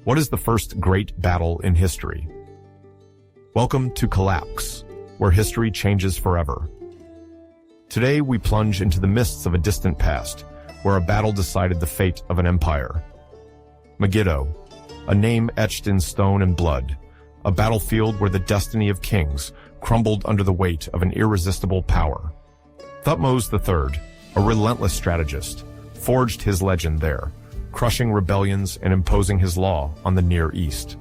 What is the first great battle in history? Welcome to Collapse, where history changes forever. Today we plunge into the mists of a distant past, where a battle decided the fate of an empire. Megiddo, a name etched in stone and blood, a battlefield where the destiny of kings crumbled under the weight of an irresistible power. Thutmose III, a relentless strategist, forged his legend there, crushing rebellions and imposing his law on the Near East.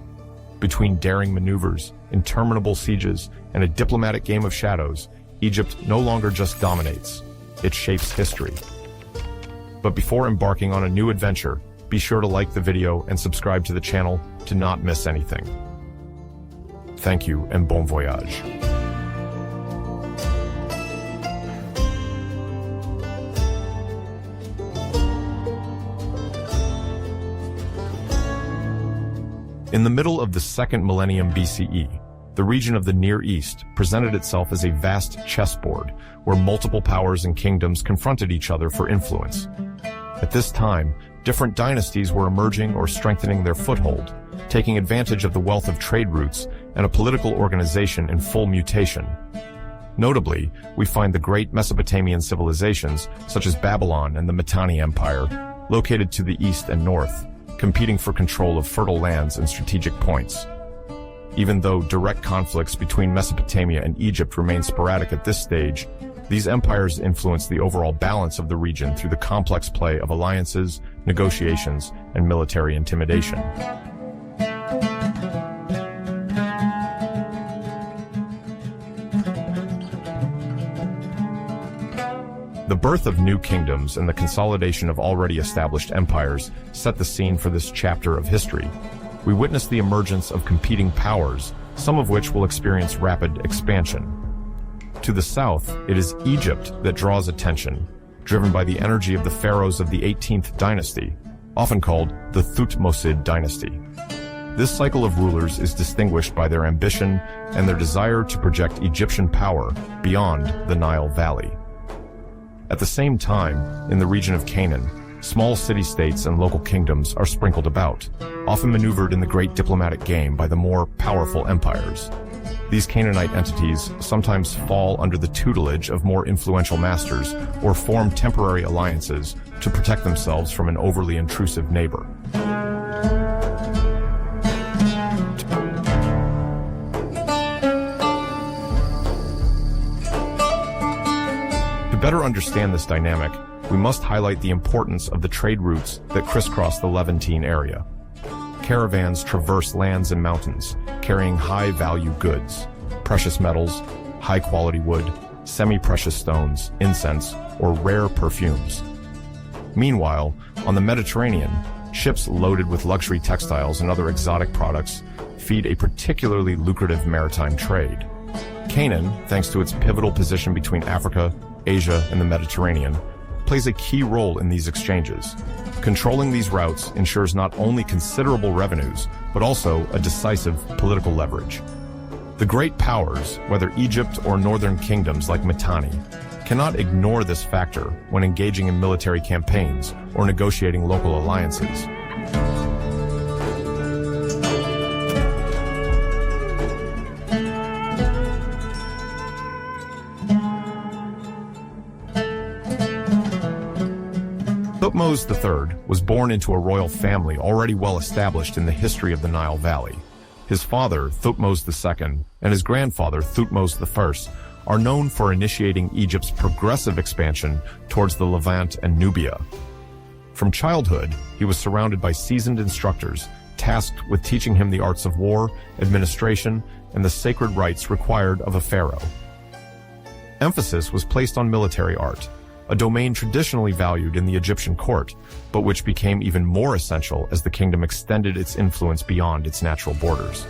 Between daring maneuvers, interminable sieges, and a diplomatic game of shadows, Egypt no longer just dominates, it shapes history. But before embarking on a new adventure, be sure to like the video and subscribe to the channel to not miss anything. Thank you and bon voyage. In the middle of the 2nd millennium BCE, the region of the Near East presented itself as a vast chessboard where multiple powers and kingdoms confronted each other for influence. At this time, different dynasties were emerging or strengthening their foothold, taking advantage of the wealth of trade routes and a political organization in full mutation. Notably, we find the great Mesopotamian civilizations, such as Babylon and the Mitanni Empire, located to the east and north, competing for control of fertile lands and strategic points. Even though direct conflicts between Mesopotamia and Egypt remain sporadic at this stage, these empires influence the overall balance of the region through the complex play of alliances, negotiations, and military intimidation. The birth of new kingdoms and the consolidation of already established empires set the scene for this chapter of history. We witness the emergence of competing powers, some of which will experience rapid expansion. To the south, it is Egypt that draws attention, driven by the energy of the pharaohs of the 18th dynasty, often called the Thutmose dynasty. This cycle of rulers is distinguished by their ambition and their desire to project Egyptian power beyond the Nile Valley. At the same time, in the region of Canaan, small city-states and local kingdoms are sprinkled about, often maneuvered in the great diplomatic game by the more powerful empires. These Canaanite entities sometimes fall under the tutelage of more influential masters or form temporary alliances to protect themselves from an overly intrusive neighbor. To better understand this dynamic, we must highlight the importance of the trade routes that crisscross the Levantine area. Caravans traverse lands and mountains, carrying high-value goods, precious metals, high-quality wood, semi-precious stones, incense, or rare perfumes. Meanwhile, on the Mediterranean, ships loaded with luxury textiles and other exotic products feed a particularly lucrative maritime trade. Canaan, thanks to its pivotal position between Africa, Asia, and the Mediterranean, plays a key role in these exchanges. Controlling these routes ensures not only considerable revenues, but also a decisive political leverage. The great powers, whether Egypt or northern kingdoms like Mitanni, cannot ignore this factor when engaging in military campaigns or negotiating local alliances. Thutmose III was born into a royal family already well established in the history of the Nile Valley. His father, Thutmose II, and his grandfather, Thutmose I, are known for initiating Egypt's progressive expansion towards the Levant and Nubia. From childhood, he was surrounded by seasoned instructors, tasked with teaching him the arts of war, administration, and the sacred rites required of a pharaoh. Emphasis was placed on military art, a domain traditionally valued in the Egyptian court, but which became even more essential as the kingdom extended its influence beyond its natural borders.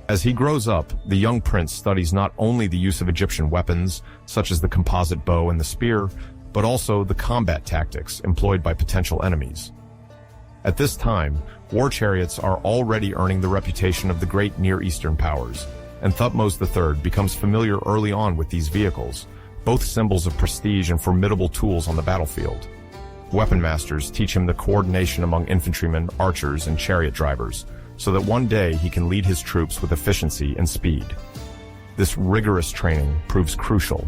As he grows up, the young prince studies not only the use of Egyptian weapons, such as the composite bow and the spear, but also the combat tactics employed by potential enemies. At this time, war chariots are already earning the reputation of the great Near Eastern powers, and Thutmose III becomes familiar early on with these vehicles, both symbols of prestige and formidable tools on the battlefield. Weapon masters teach him the coordination among infantrymen, archers, and chariot drivers, so that one day he can lead his troops with efficiency and speed. This rigorous training proves crucial.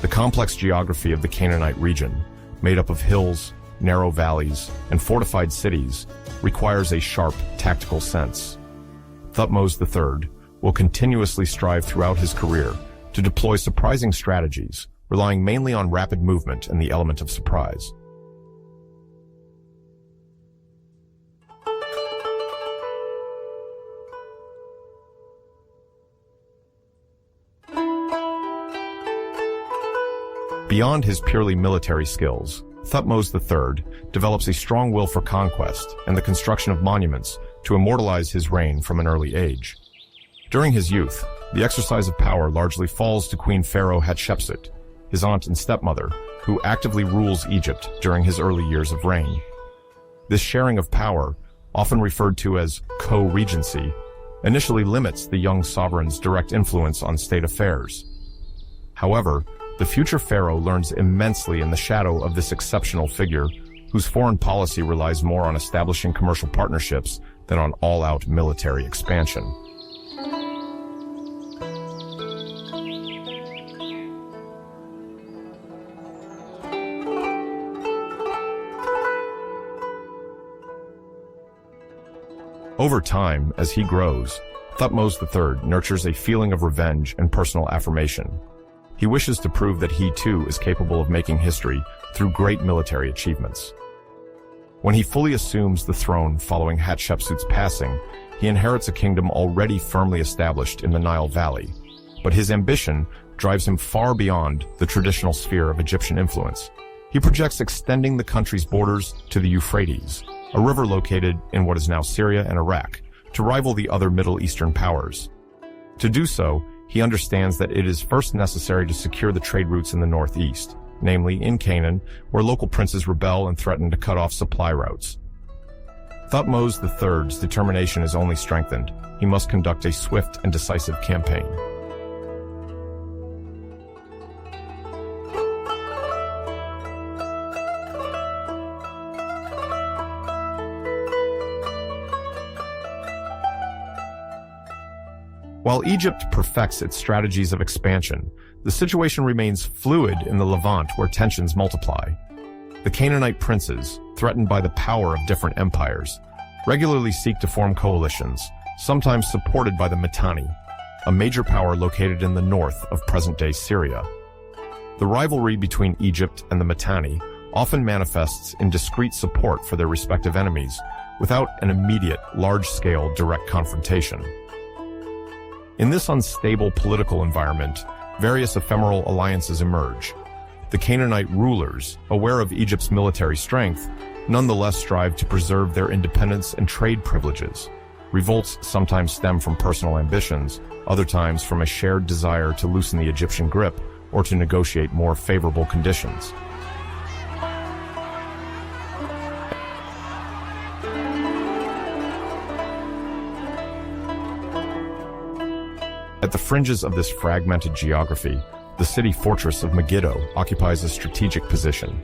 The complex geography of the Canaanite region, made up of hills, narrow valleys, and fortified cities, requires a sharp tactical sense. Thutmose III will continuously strive throughout his career to deploy surprising strategies, relying mainly on rapid movement and the element of surprise. Beyond his purely military skills, Thutmose III develops a strong will for conquest and the construction of monuments to immortalize his reign from an early age. During his youth, the exercise of power largely falls to Queen Pharaoh Hatshepsut, his aunt and stepmother, who actively rules Egypt during his early years of reign. This sharing of power, often referred to as co-regency, initially limits the young sovereign's direct influence on state affairs. However, the future pharaoh learns immensely in the shadow of this exceptional figure, whose foreign policy relies more on establishing commercial partnerships than on all-out military expansion. Over time, as he grows, Thutmose III nurtures a feeling of revenge and personal affirmation. He wishes to prove that he too is capable of making history through great military achievements. When he fully assumes the throne following Hatshepsut's passing, he inherits a kingdom already firmly established in the Nile Valley. But his ambition drives him far beyond the traditional sphere of Egyptian influence. He projects extending the country's borders to the Euphrates, a river located in what is now Syria and Iraq, to rival the other Middle Eastern powers. To do so, he understands that it is first necessary to secure the trade routes in the northeast, namely in Canaan, where local princes rebel and threaten to cut off supply routes. Thutmose III's determination is only strengthened. He must conduct a swift and decisive campaign. While Egypt perfects its strategies of expansion, the situation remains fluid in the Levant where tensions multiply. The Canaanite princes, threatened by the power of different empires, regularly seek to form coalitions, sometimes supported by the Mitanni, a major power located in the north of present-day Syria. The rivalry between Egypt and the Mitanni often manifests in discreet support for their respective enemies, without an immediate, large-scale direct confrontation. In this unstable political environment, various ephemeral alliances emerge. The Canaanite rulers, aware of Egypt's military strength, nonetheless strive to preserve their independence and trade privileges. Revolts sometimes stem from personal ambitions, other times from a shared desire to loosen the Egyptian grip or to negotiate more favorable conditions. At the fringes of this fragmented geography, the city-fortress of Megiddo occupies a strategic position.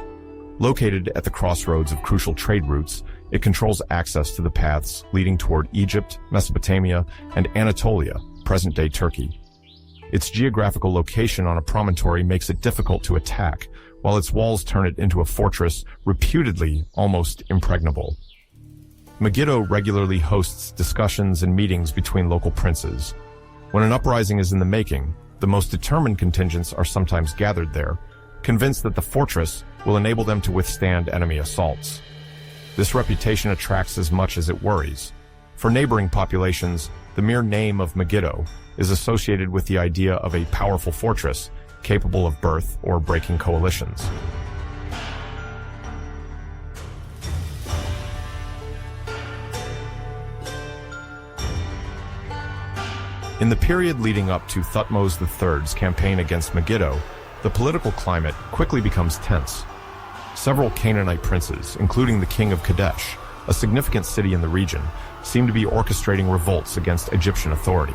Located at the crossroads of crucial trade routes, it controls access to the paths leading toward Egypt, Mesopotamia, and Anatolia, present-day Turkey. Its geographical location on a promontory makes it difficult to attack, while its walls turn it into a fortress reputedly almost impregnable. Megiddo regularly hosts discussions and meetings between local princes. When an uprising is in the making, the most determined contingents are sometimes gathered there, convinced that the fortress will enable them to withstand enemy assaults. This reputation attracts as much as it worries. For neighboring populations, the mere name of Megiddo is associated with the idea of a powerful fortress capable of birth or breaking coalitions. In the period leading up to Thutmose III's campaign against Megiddo, the political climate quickly becomes tense. Several Canaanite princes, including the king of Kadesh, a significant city in the region, seem to be orchestrating revolts against Egyptian authority.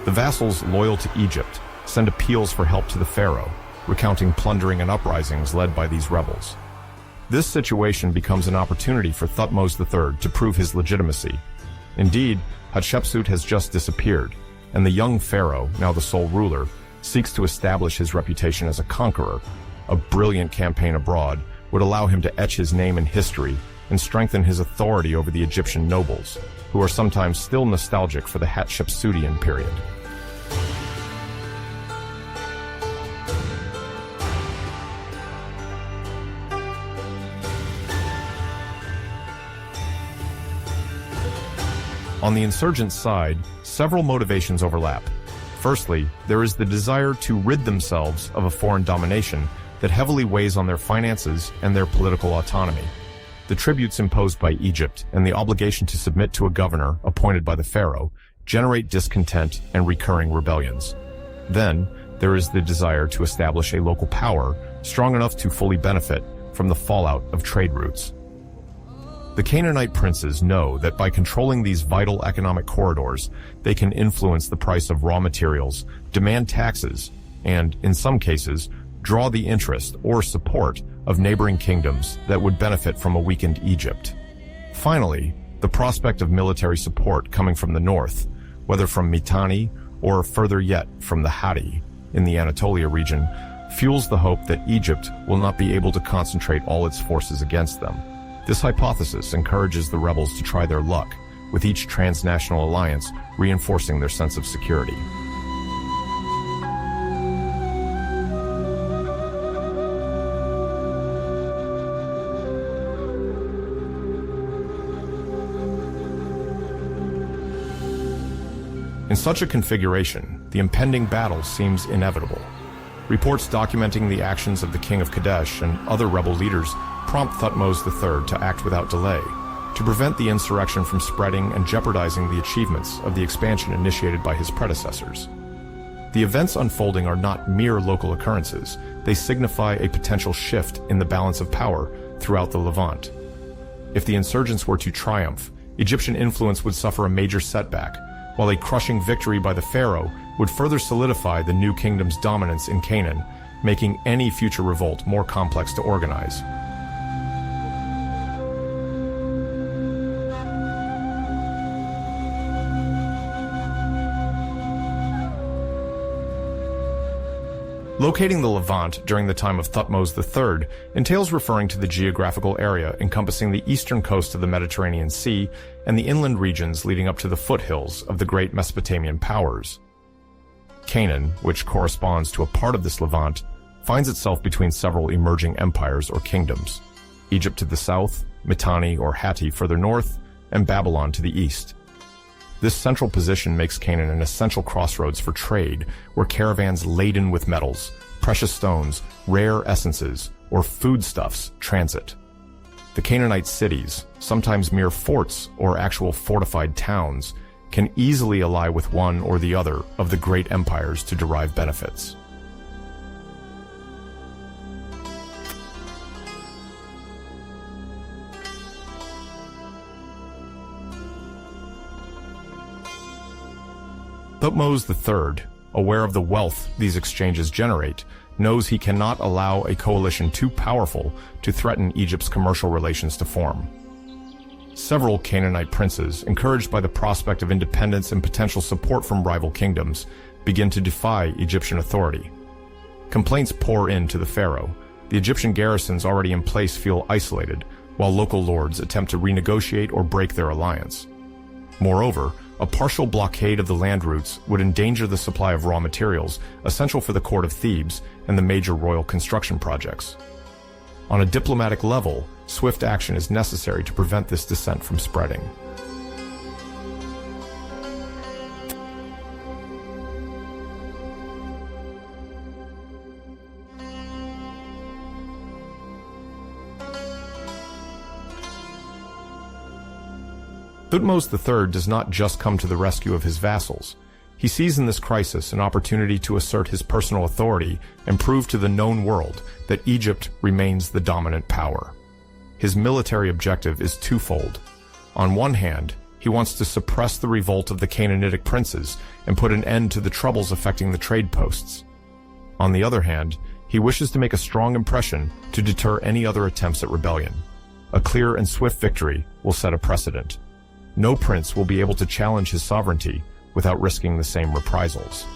The vassals loyal to Egypt send appeals for help to the pharaoh, recounting plundering and uprisings led by these rebels. This situation becomes an opportunity for Thutmose III to prove his legitimacy. Indeed, Hatshepsut has just disappeared, and the young pharaoh, now the sole ruler, seeks to establish his reputation as a conqueror. A brilliant campaign abroad would allow him to etch his name in history and strengthen his authority over the Egyptian nobles, who are sometimes still nostalgic for the Hatshepsutian period. On the insurgent side, several motivations overlap. Firstly, there is the desire to rid themselves of a foreign domination that heavily weighs on their finances and their political autonomy. The tributes imposed by Egypt and the obligation to submit to a governor appointed by the pharaoh generate discontent and recurring rebellions. Then, there is the desire to establish a local power strong enough to fully benefit from the fallout of trade routes. The Canaanite princes know that by controlling these vital economic corridors, they can influence the price of raw materials, demand taxes, and, in some cases, draw the interest or support of neighboring kingdoms that would benefit from a weakened Egypt. Finally, the prospect of military support coming from the north, whether from Mitanni or further yet from the Hatti in the Anatolia region, fuels the hope that Egypt will not be able to concentrate all its forces against them. This hypothesis encourages the rebels to try their luck, with each transnational alliance reinforcing their sense of security. In such a configuration, the impending battle seems inevitable. Reports documenting the actions of the king of Kadesh and other rebel leaders prompt Thutmose III to act without delay, to prevent the insurrection from spreading and jeopardizing the achievements of the expansion initiated by his predecessors. The events unfolding are not mere local occurrences, they signify a potential shift in the balance of power throughout the Levant. If the insurgents were to triumph, Egyptian influence would suffer a major setback, while a crushing victory by the pharaoh would further solidify the new kingdom's dominance in Canaan, making any future revolt more complex to organize. Locating the Levant during the time of Thutmose III entails referring to the geographical area encompassing the eastern coast of the Mediterranean Sea and the inland regions leading up to the foothills of the great Mesopotamian powers. Canaan, which corresponds to a part of this Levant, finds itself between several emerging empires or kingdoms: Egypt to the south, Mitanni or Hatti further north, and Babylon to the east. This central position makes Canaan an essential crossroads for trade, where caravans laden with metals, precious stones, rare essences, or foodstuffs transit. The Canaanite cities, sometimes mere forts or actual fortified towns, can easily ally with one or the other of the great empires to derive benefits. Thutmose III, aware of the wealth these exchanges generate, knows he cannot allow a coalition too powerful to threaten Egypt's commercial relations to form. Several Canaanite princes, encouraged by the prospect of independence and potential support from rival kingdoms, begin to defy Egyptian authority. Complaints pour in to the pharaoh. The Egyptian garrisons already in place feel isolated, while local lords attempt to renegotiate or break their alliance. Moreover, a partial blockade of the land routes would endanger the supply of raw materials essential for the court of Thebes and the major royal construction projects. On a diplomatic level, swift action is necessary to prevent this dissent from spreading. Thutmose III does not just come to the rescue of his vassals. He sees in this crisis an opportunity to assert his personal authority and prove to the known world that Egypt remains the dominant power. His military objective is twofold. On one hand, He wants to suppress the revolt of the Canaanitic princes and put an end to the troubles affecting the trade posts. On the other hand, he wishes to make a strong impression to deter any other attempts at rebellion. A clear and swift victory will set a precedent. No prince will be able to challenge his sovereignty without risking the same reprisals.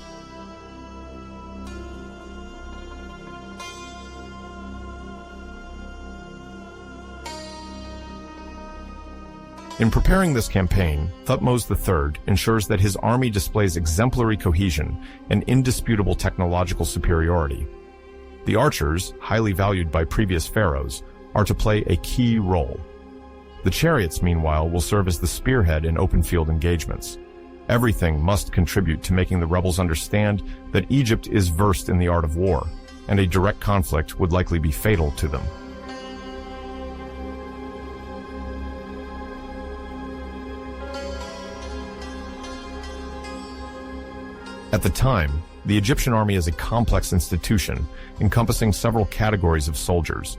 In preparing this campaign, Thutmose III ensures that his army displays exemplary cohesion and indisputable technological superiority. The archers, highly valued by previous pharaohs, are to play a key role. The chariots, meanwhile, will serve as the spearhead in open-field engagements. Everything must contribute to making the rebels understand that Egypt is versed in the art of war, and a direct conflict would likely be fatal to them. At the time, the Egyptian army is a complex institution encompassing several categories of soldiers.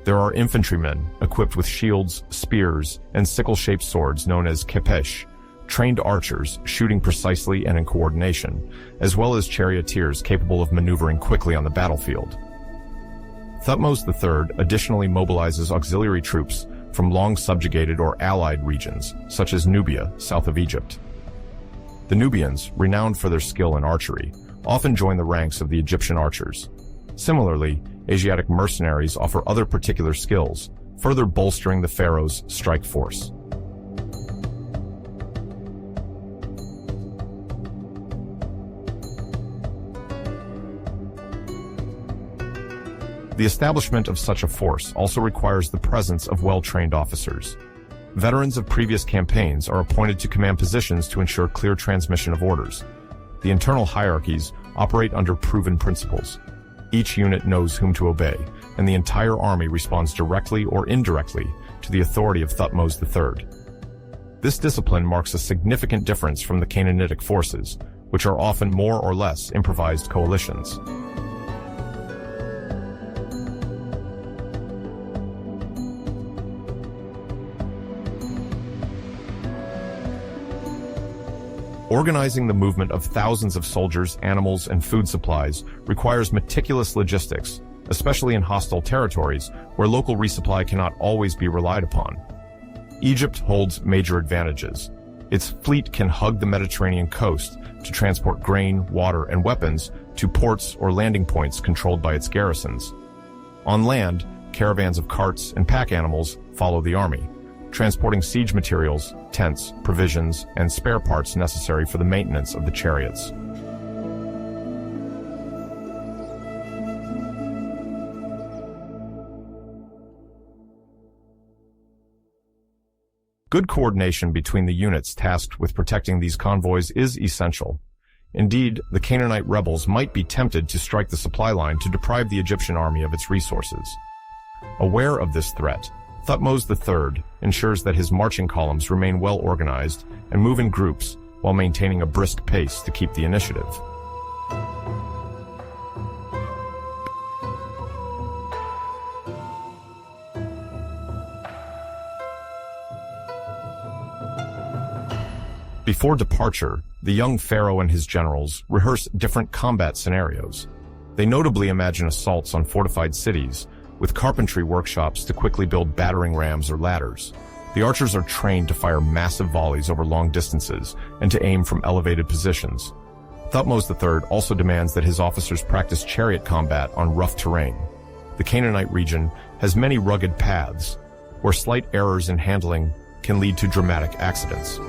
There are infantrymen equipped with shields, spears, and sickle-shaped swords known as kepesh, trained archers shooting precisely and in coordination, as well as charioteers capable of maneuvering quickly on the battlefield. Thutmose III additionally mobilizes auxiliary troops from long subjugated or allied regions, such as Nubia, south of Egypt. The Nubians, renowned for their skill in archery, often join the ranks of the Egyptian archers. Similarly, Asiatic mercenaries offer other particular skills, further bolstering the pharaoh's strike force. The establishment of such a force also requires the presence of well-trained officers. Veterans of previous campaigns are appointed to command positions to ensure clear transmission of orders. The internal hierarchies operate under proven principles. Each unit knows whom to obey, and the entire army responds directly or indirectly to the authority of Thutmose III. This discipline marks a significant difference from the Canaanitic forces, which are often more or less improvised coalitions. Organizing the movement of thousands of soldiers, animals, and food supplies requires meticulous logistics, especially in hostile territories where local resupply cannot always be relied upon. Egypt holds major advantages. Its fleet can hug the Mediterranean coast to transport grain, water, and weapons to ports or landing points controlled by its garrisons. On land, caravans of carts and pack animals follow the army, transporting siege materials, tents, provisions, and spare parts necessary for the maintenance of the chariots. Good coordination between the units tasked with protecting these convoys is essential. Indeed, the Canaanite rebels might be tempted to strike the supply line to deprive the Egyptian army of its resources. Aware of this threat, Thutmose III ensures that his marching columns remain well organized and move in groups while maintaining a brisk pace to keep the initiative. Before departure, the young pharaoh and his generals rehearse different combat scenarios. They notably imagine assaults on fortified cities, with carpentry workshops to quickly build battering rams or ladders. The archers are trained to fire massive volleys over long distances and to aim from elevated positions. Thutmose III also demands that his officers practice chariot combat on rough terrain. The Canaanite region has many rugged paths, where slight errors in handling can lead to dramatic accidents.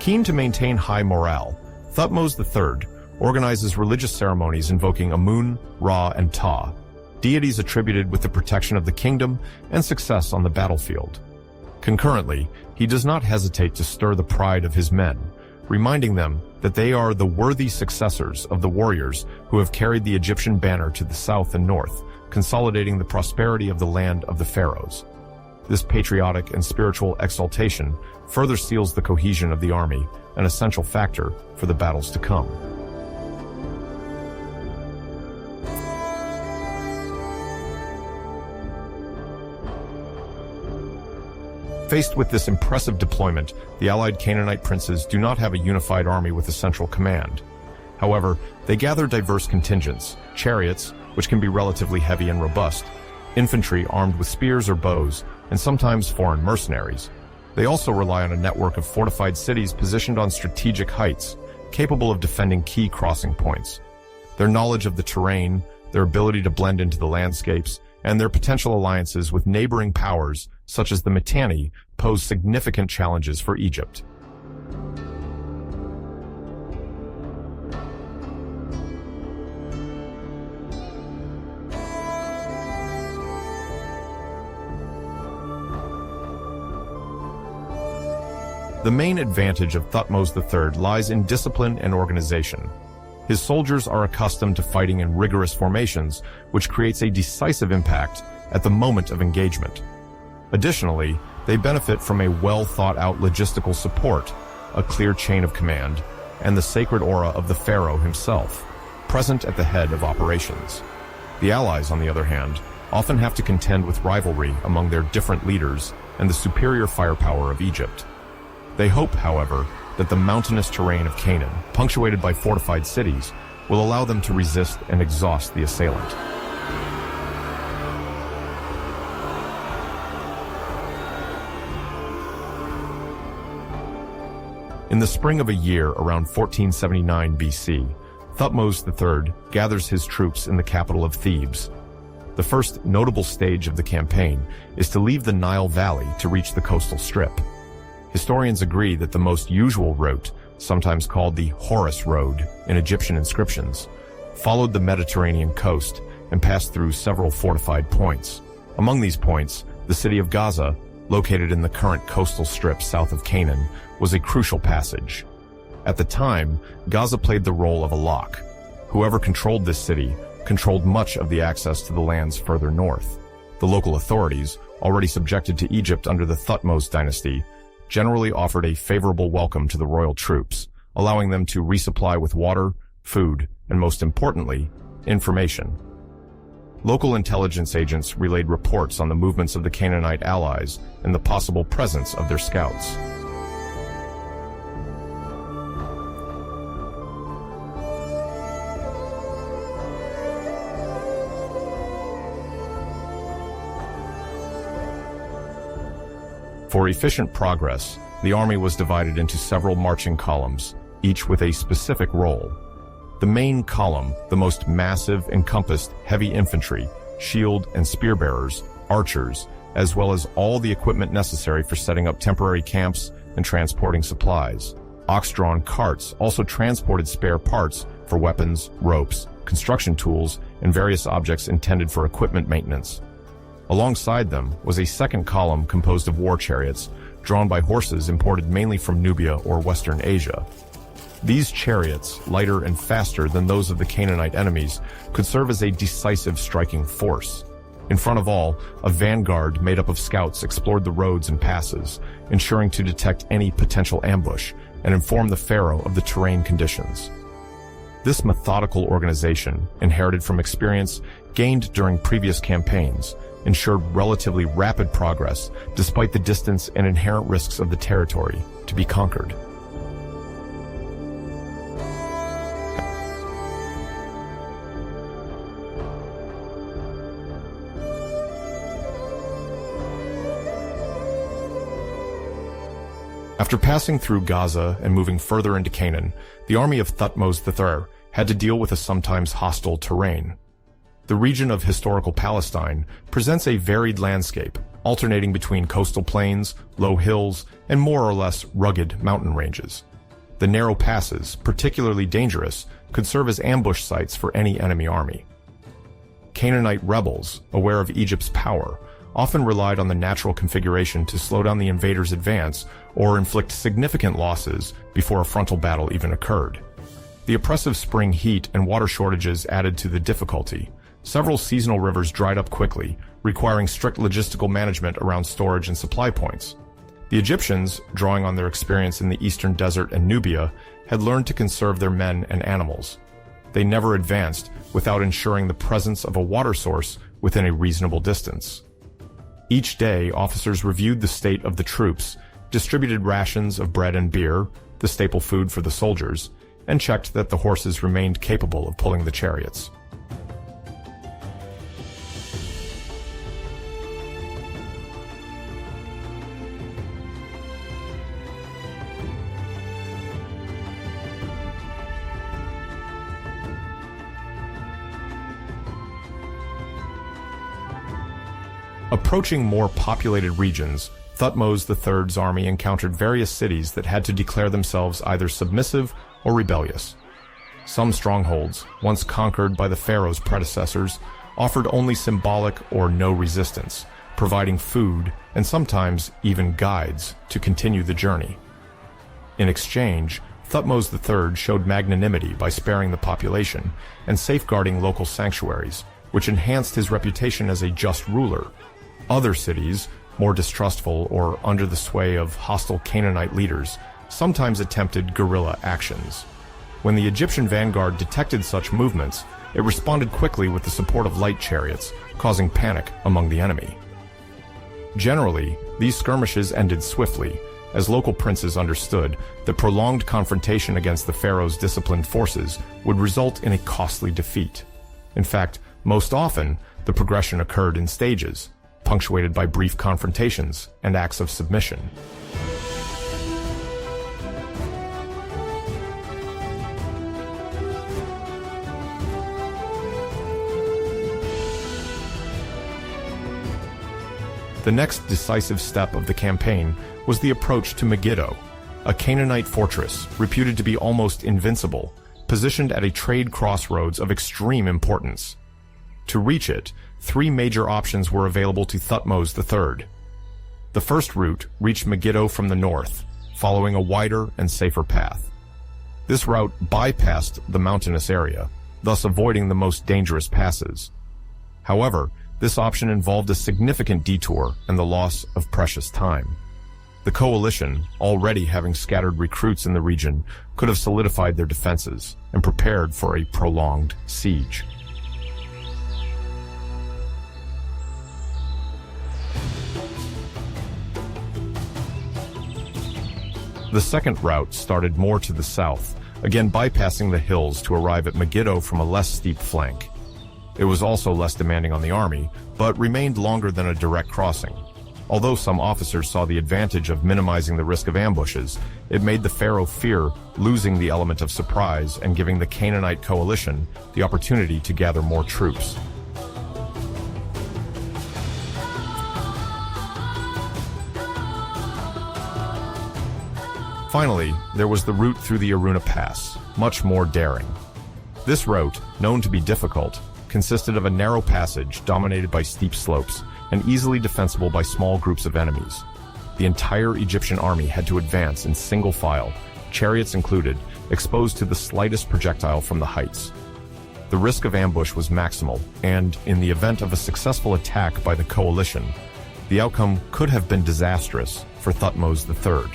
Keen to maintain high morale, Thutmose III organizes religious ceremonies invoking Amun, Ra, and Ta, deities attributed with the protection of the kingdom and success on the battlefield. Concurrently, he does not hesitate to stir the pride of his men, reminding them that they are the worthy successors of the warriors who have carried the Egyptian banner to the south and north, consolidating the prosperity of the land of the pharaohs. This patriotic and spiritual exaltation further seals the cohesion of the army, an essential factor for the battles to come. Faced with this impressive deployment, the allied Canaanite princes do not have a unified army with a central command. However, they gather diverse contingents, chariots, which can be relatively heavy and robust, infantry armed with spears or bows, and sometimes foreign mercenaries. They also rely on a network of fortified cities positioned on strategic heights, capable of defending key crossing points. Their knowledge of the terrain, their ability to blend into the landscapes, and their potential alliances with neighboring powers, such as the Mitanni, pose significant challenges for Egypt. The main advantage of Thutmose III lies in discipline and organization. His soldiers are accustomed to fighting in rigorous formations, which creates a decisive impact at the moment of engagement. Additionally, they benefit from a well-thought-out logistical support, a clear chain of command, and the sacred aura of the pharaoh himself, present at the head of operations. The allies, on the other hand, often have to contend with rivalry among their different leaders and the superior firepower of Egypt. They hope, however, that the mountainous terrain of Canaan, punctuated by fortified cities, will allow them to resist and exhaust the assailant. In the spring of a year around 1479 BC, Thutmose III gathers his troops in the capital of Thebes. The first notable stage of the campaign is to leave the Nile Valley to reach the coastal strip. Historians agree that the most usual route, sometimes called the Horus Road in Egyptian inscriptions, followed the Mediterranean coast and passed through several fortified points. Among these points, the city of Gaza, located in the current coastal strip south of Canaan, was a crucial passage. At the time, Gaza played the role of a lock. Whoever controlled this city controlled much of the access to the lands further north. The local authorities, already subjected to Egypt under the Thutmose dynasty, generally offered a favorable welcome to the royal troops, allowing them to resupply with water, food, and most importantly, information. Local intelligence agents relayed reports on the movements of the Canaanite allies and the possible presence of their scouts. For efficient progress, the army was divided into several marching columns, each with a specific role. The main column, the most massive, encompassed heavy infantry, shield and spear bearers, archers, as well as all the equipment necessary for setting up temporary camps and transporting supplies. Ox-drawn carts also transported spare parts for weapons, ropes, construction tools, and various objects intended for equipment maintenance. Alongside them was a second column composed of war chariots, drawn by horses imported mainly from Nubia or Western Asia. These chariots, lighter and faster than those of the Canaanite enemies, could serve as a decisive striking force. In front of all, a vanguard made up of scouts explored the roads and passes, ensuring to detect any potential ambush and inform the pharaoh of the terrain conditions. This methodical organization, inherited from experience gained during previous campaigns, ensured relatively rapid progress despite the distance and inherent risks of the territory to be conquered. After passing through Gaza and moving further into Canaan, the army of Thutmose III had to deal with a sometimes hostile terrain. The region of historical Palestine presents a varied landscape, alternating between coastal plains, low hills, and more or less rugged mountain ranges. The narrow passes, particularly dangerous, could serve as ambush sites for any enemy army. Canaanite rebels, aware of Egypt's power, often relied on the natural configuration to slow down the invaders' advance or inflict significant losses before a frontal battle even occurred. The oppressive spring heat and water shortages added to the difficulty. Several seasonal rivers dried up quickly, requiring strict logistical management around storage and supply points. The Egyptians, drawing on their experience in the eastern desert and Nubia, had learned to conserve their men and animals. They never advanced without ensuring the presence of a water source within a reasonable distance. Each day, officers reviewed the state of the troops, distributed rations of bread and beer, the staple food for the soldiers, and checked that the horses remained capable of pulling the chariots. Approaching more populated regions, Thutmose III's army encountered various cities that had to declare themselves either submissive or rebellious. Some strongholds, once conquered by the pharaoh's predecessors, offered only symbolic or no resistance, providing food and sometimes even guides to continue the journey. In exchange, Thutmose III showed magnanimity by sparing the population and safeguarding local sanctuaries, which enhanced his reputation as a just ruler. Other cities, more distrustful or under the sway of hostile Canaanite leaders, sometimes attempted guerrilla actions. When the Egyptian vanguard detected such movements, it responded quickly with the support of light chariots, causing panic among the enemy. Generally, these skirmishes ended swiftly, as local princes understood that prolonged confrontation against the pharaoh's disciplined forces would result in a costly defeat. In fact, most often, the progression occurred in stages, punctuated by brief confrontations and acts of submission. The next decisive step of the campaign was the approach to Megiddo, a Canaanite fortress reputed to be almost invincible, positioned at a trade crossroads of extreme importance. To reach it, three major options were available to Thutmose III. The first route reached Megiddo from the north, following a wider and safer path. This route bypassed the mountainous area, thus avoiding the most dangerous passes. However, this option involved a significant detour and the loss of precious time. The coalition, already having scattered recruits in the region, could have solidified their defenses and prepared for a prolonged siege. The second route started more to the south, again bypassing the hills to arrive at Megiddo from a less steep flank. It was also less demanding on the army, but remained longer than a direct crossing. Although some officers saw the advantage of minimizing the risk of ambushes, it made the pharaoh fear losing the element of surprise and giving the Canaanite coalition the opportunity to gather more troops. Finally, there was the route through the Aruna Pass, much more daring. This route, known to be difficult, consisted of a narrow passage dominated by steep slopes and easily defensible by small groups of enemies. The entire Egyptian army had to advance in single file, chariots included, exposed to the slightest projectile from the heights. The risk of ambush was maximal, and in the event of a successful attack by the coalition, the outcome could have been disastrous for Thutmose III.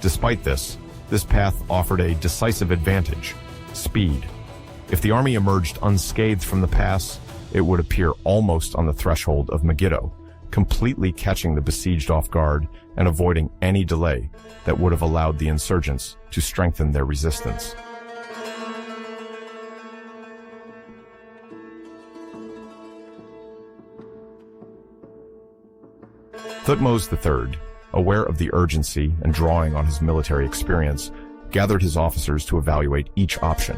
Despite this path offered a decisive advantage: speed. If the army emerged unscathed from the pass, it would appear almost on the threshold of Megiddo, completely catching the besieged off guard and avoiding any delay that would have allowed the insurgents to strengthen their resistance. Thutmose III, aware of the urgency and drawing on his military experience, gathered his officers to evaluate each option.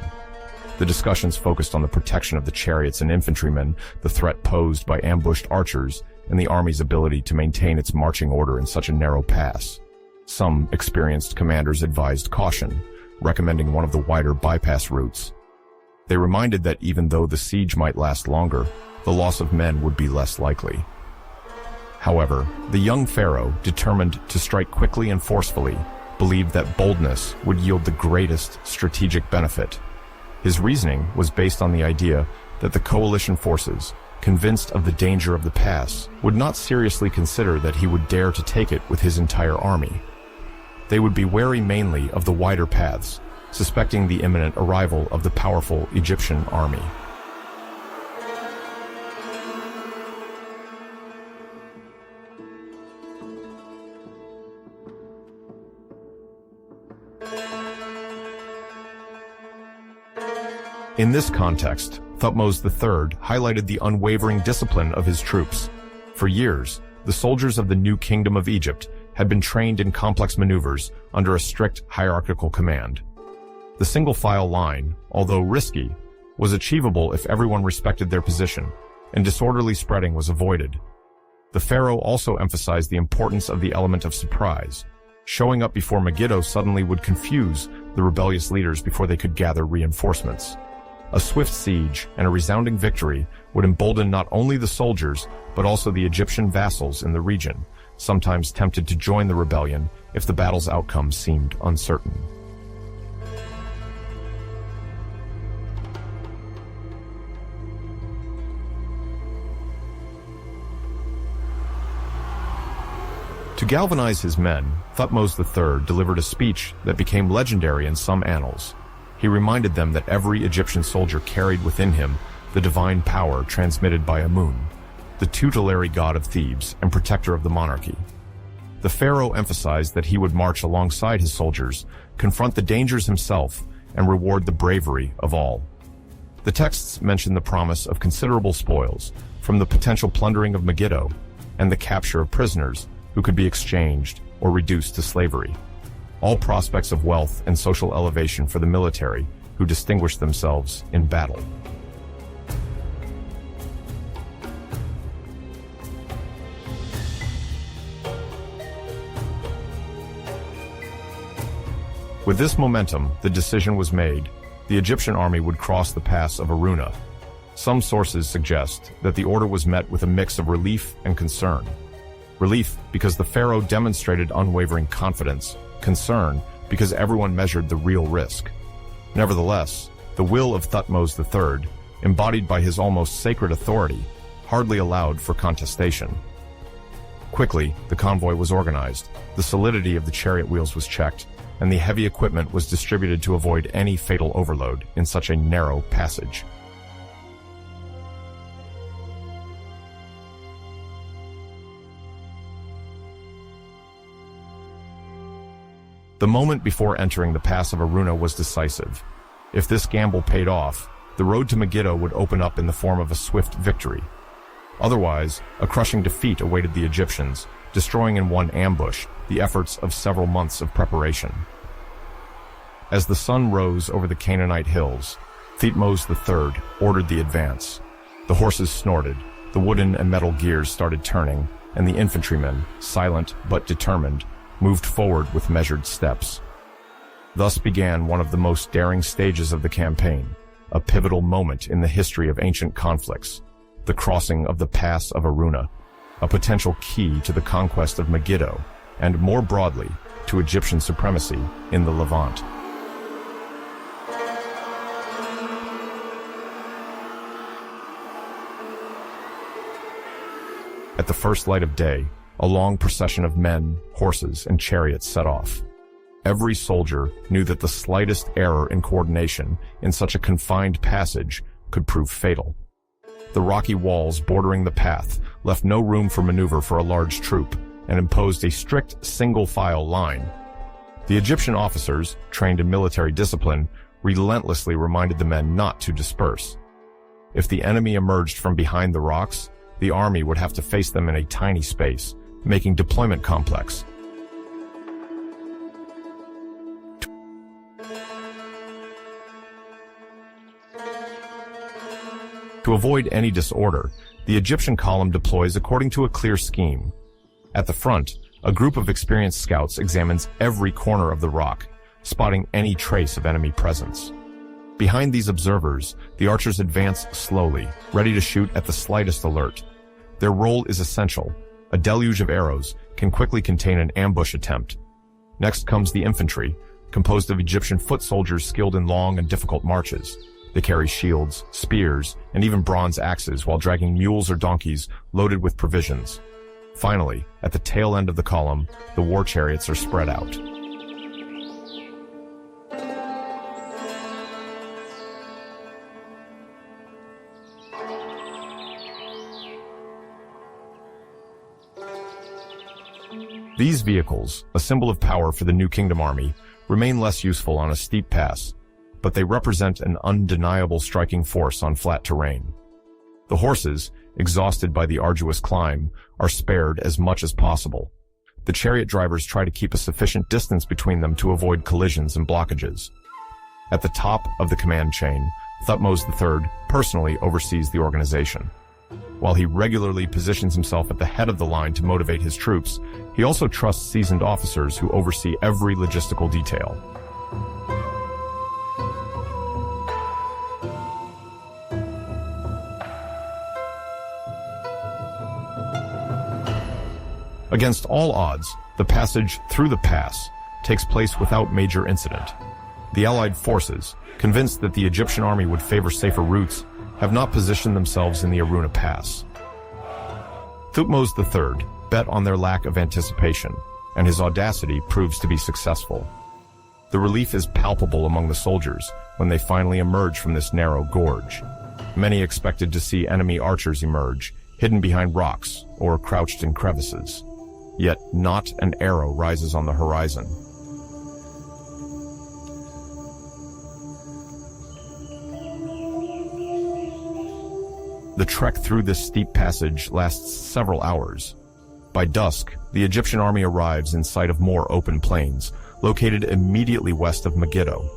The discussions focused on the protection of the chariots and infantrymen, the threat posed by ambushed archers, and the army's ability to maintain its marching order in such a narrow pass. Some experienced commanders advised caution, recommending one of the wider bypass routes. They reminded that even though the siege might last longer, the loss of men would be less likely. However, the young pharaoh, determined to strike quickly and forcefully, believed that boldness would yield the greatest strategic benefit. His reasoning was based on the idea that the coalition forces, convinced of the danger of the pass, would not seriously consider that he would dare to take it with his entire army. They would be wary mainly of the wider paths, suspecting the imminent arrival of the powerful Egyptian army. In this context, Thutmose III highlighted the unwavering discipline of his troops. For years, the soldiers of the new Kingdom of Egypt had been trained in complex maneuvers under a strict hierarchical command. The single-file line, although risky, was achievable if everyone respected their position, and disorderly spreading was avoided. The pharaoh also emphasized the importance of the element of surprise. Showing up before Megiddo suddenly would confuse the rebellious leaders before they could gather reinforcements. A swift siege and a resounding victory would embolden not only the soldiers, but also the Egyptian vassals in the region, sometimes tempted to join the rebellion if the battle's outcome seemed uncertain. To galvanize his men, Thutmose III delivered a speech that became legendary in some annals. He reminded them that every Egyptian soldier carried within him the divine power transmitted by Amun, the tutelary god of Thebes and protector of the monarchy. The pharaoh emphasized that he would march alongside his soldiers, confront the dangers himself, and reward the bravery of all. The texts mention the promise of considerable spoils, from the potential plundering of Megiddo and the capture of prisoners who could be exchanged or reduced to slavery. All prospects of wealth and social elevation for the military who distinguished themselves in battle. With this momentum, the decision was made. The Egyptian army would cross the pass of Aruna. Some sources suggest that the order was met with a mix of relief and concern. Relief because the pharaoh demonstrated unwavering confidence, concern because everyone measured the real risk. Nevertheless, the will of Thutmose III, embodied by his almost sacred authority, hardly allowed for contestation. Quickly, the convoy was organized, the solidity of the chariot wheels was checked, and the heavy equipment was distributed to avoid any fatal overload in such a narrow passage. The moment before entering the pass of Aruna was decisive. If this gamble paid off, the road to Megiddo would open up in the form of a swift victory. Otherwise, a crushing defeat awaited the Egyptians, destroying in one ambush the efforts of several months of preparation. As the sun rose over the Canaanite hills, Thutmose III ordered the advance. The horses snorted, the wooden and metal gears started turning, and the infantrymen, silent but determined, moved forward with measured steps. Thus began one of the most daring stages of the campaign, a pivotal moment in the history of ancient conflicts, the crossing of the Pass of Aruna, a potential key to the conquest of Megiddo, and more broadly, to Egyptian supremacy in the Levant. At the first light of day, a long procession of men, horses, and chariots set off. Every soldier knew that the slightest error in coordination in such a confined passage could prove fatal. The rocky walls bordering the path left no room for maneuver for a large troop and imposed a strict single-file line. The Egyptian officers, trained in military discipline, relentlessly reminded the men not to disperse. If the enemy emerged from behind the rocks, the army would have to face them in a tiny space, making deployment complex. To avoid any disorder, the Egyptian column deploys according to a clear scheme. At the front, a group of experienced scouts examines every corner of the rock, spotting any trace of enemy presence. Behind these observers, the archers advance slowly, ready to shoot at the slightest alert. Their role is essential. A deluge of arrows can quickly contain an ambush attempt. Next comes the infantry, composed of Egyptian foot soldiers skilled in long and difficult marches. They carry shields, spears, and even bronze axes while dragging mules or donkeys loaded with provisions. Finally, at the tail end of the column, the war chariots are spread out. These vehicles, a symbol of power for the New Kingdom army, remain less useful on a steep pass. but they represent an undeniable striking force on flat terrain. The horses, exhausted by the arduous climb, are spared as much as possible. The chariot drivers try to keep a sufficient distance between them to avoid collisions and blockages. At the top of the command chain, Thutmose III personally oversees the organization. While he regularly positions himself at the head of the line to motivate his troops, he also trusts seasoned officers who oversee every logistical detail. Against all odds, the passage through the pass takes place without major incident. The Allied forces, convinced that the Egyptian army would favor safer routes, have not positioned themselves in the Aruna Pass. Thutmose III bet on their lack of anticipation, and his audacity proves to be successful. The relief is palpable among the soldiers when they finally emerge from this narrow gorge. Many expected to see enemy archers emerge, hidden behind rocks or crouched in crevices. Yet not an arrow rises on the horizon. The trek through this steep passage lasts several hours. By dusk, the Egyptian army arrives in sight of more open plains, located immediately west of Megiddo.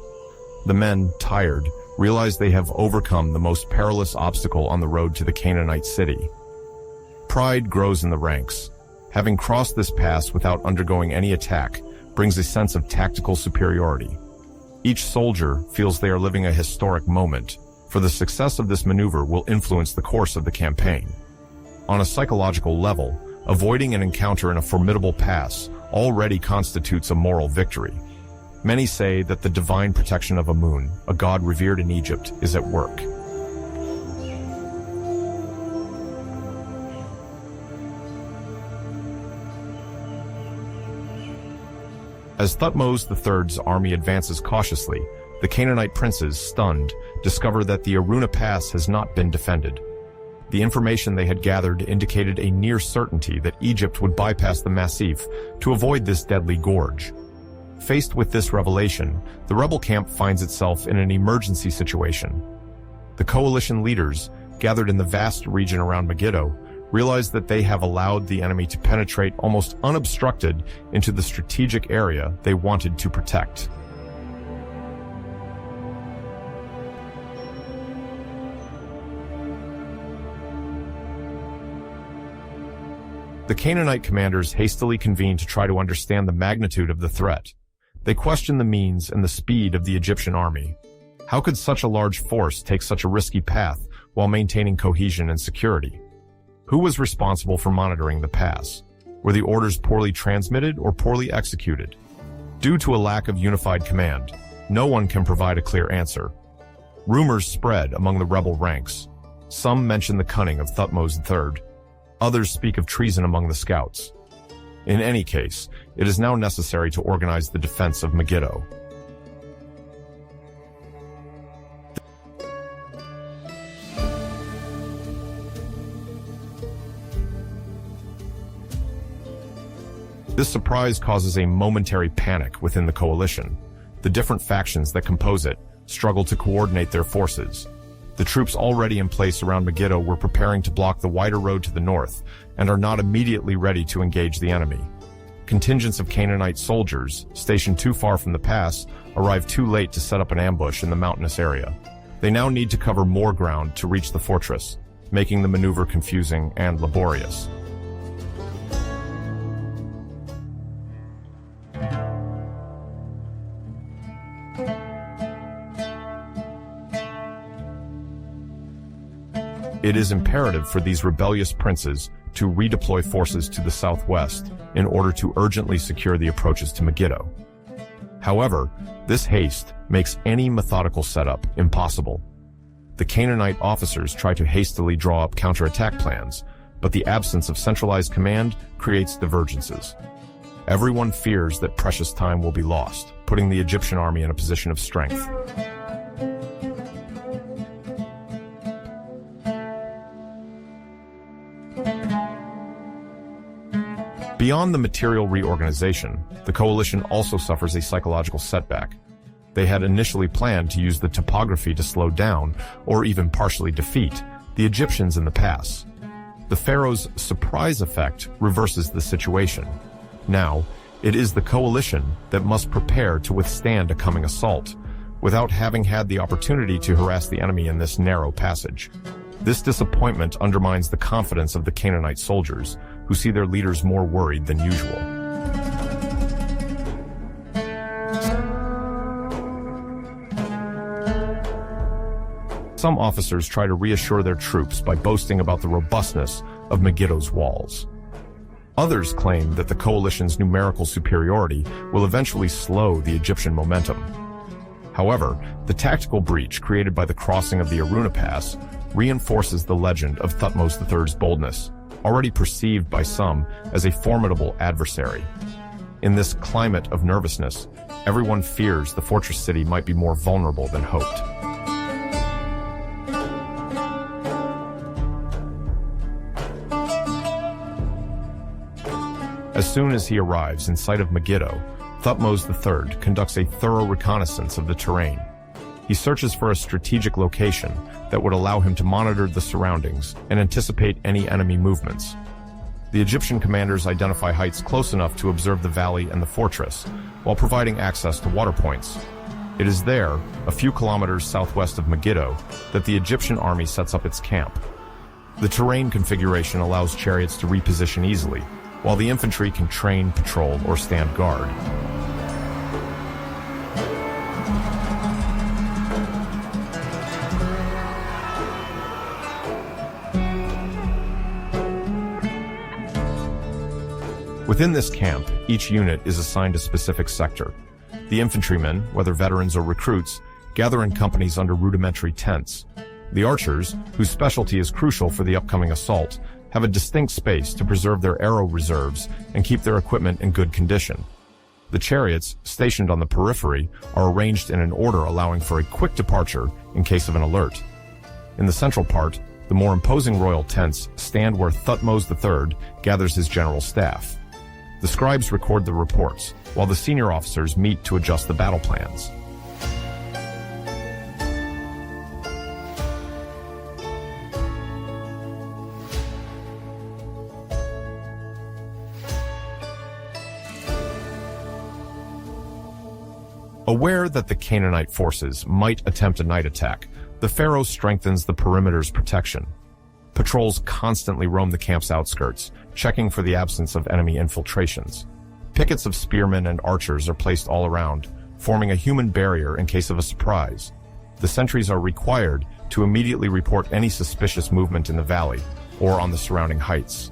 The men, tired, realize they have overcome the most perilous obstacle on the road to the Canaanite city. Pride grows in the ranks. Having crossed this pass without undergoing any attack brings a sense of tactical superiority. Each soldier feels they are living a historic moment, for the success of this maneuver will influence the course of the campaign. On a psychological level, avoiding an encounter in a formidable pass already constitutes a moral victory. Many say that the divine protection of Amun, a god revered in Egypt, is at work. As Thutmose III's army advances cautiously, the Canaanite princes, stunned, discover that the Aruna Pass has not been defended. The information they had gathered indicated a near certainty that Egypt would bypass the Massif to avoid this deadly gorge. Faced with this revelation, the rebel camp finds itself in an emergency situation. The coalition leaders, gathered in the vast region around Megiddo, realize that they have allowed the enemy to penetrate almost unobstructed into the strategic area they wanted to protect. The Canaanite commanders hastily convene to try to understand the magnitude of the threat. They question the means and the speed of the Egyptian army. How could such a large force take such a risky path while maintaining cohesion and security? Who was responsible for monitoring the pass? Were the orders poorly transmitted or poorly executed? Due to a lack of unified command, no one can provide a clear answer. Rumors spread among the rebel ranks. Some mention the cunning of Thutmose III. Others speak of treason among the scouts. In any case, it is now necessary to organize the defense of Megiddo. This surprise causes a momentary panic within the coalition. The different factions that compose it struggle to coordinate their forces. The troops already in place around Megiddo were preparing to block the wider road to the north and are not immediately ready to engage the enemy. Contingents of Canaanite soldiers, stationed too far from the pass, arrive too late to set up an ambush in the mountainous area. They now need to cover more ground to reach the fortress, making the maneuver confusing and laborious. It is imperative for these rebellious princes to redeploy forces to the southwest in order to urgently secure the approaches to Megiddo. However, this haste makes any methodical setup impossible. The Canaanite officers try to hastily draw up counterattack plans, but the absence of centralized command creates divergences. Everyone fears that precious time will be lost, putting the Egyptian army in a position of strength. Beyond the material reorganization, the coalition also suffers a psychological setback. They had initially planned to use the topography to slow down, or even partially defeat, the Egyptians in the pass. The pharaoh's surprise effect reverses the situation. Now, it is the coalition that must prepare to withstand a coming assault, without having had the opportunity to harass the enemy in this narrow passage. This disappointment undermines the confidence of the Canaanite soldiers, who see their leaders more worried than usual. Some officers try to reassure their troops by boasting about the robustness of Megiddo's walls. Others claim that the coalition's numerical superiority will eventually slow the Egyptian momentum. However, the tactical breach created by the crossing of the Aruna Pass reinforces the legend of Thutmose III's boldness, already perceived by some as a formidable adversary. In this climate of nervousness, everyone fears the fortress city might be more vulnerable than hoped. As soon as he arrives in sight of Megiddo, Thutmose III conducts a thorough reconnaissance of the terrain. He searches for a strategic location that would allow him to monitor the surroundings and anticipate any enemy movements. The Egyptian commanders identify heights close enough to observe the valley and the fortress, while providing access to water points. It is there, a few kilometers southwest of Megiddo, that the Egyptian army sets up its camp. The terrain configuration allows chariots to reposition easily, while the infantry can train, patrol, or stand guard. Within this camp, each unit is assigned a specific sector. The infantrymen, whether veterans or recruits, gather in companies under rudimentary tents. The archers, whose specialty is crucial for the upcoming assault, have a distinct space to preserve their arrow reserves and keep their equipment in good condition. The chariots, stationed on the periphery, are arranged in an order allowing for a quick departure in case of an alert. In the central part, the more imposing royal tents stand where Thutmose III gathers his general staff. The scribes record the reports, while the senior officers meet to adjust the battle plans. Aware that the Canaanite forces might attempt a night attack, the pharaoh strengthens the perimeter's protection. Patrols constantly roam the camp's outskirts, checking for the absence of enemy infiltrations. Pickets of spearmen and archers are placed all around, forming a human barrier in case of a surprise. The sentries are required to immediately report any suspicious movement in the valley or on the surrounding heights.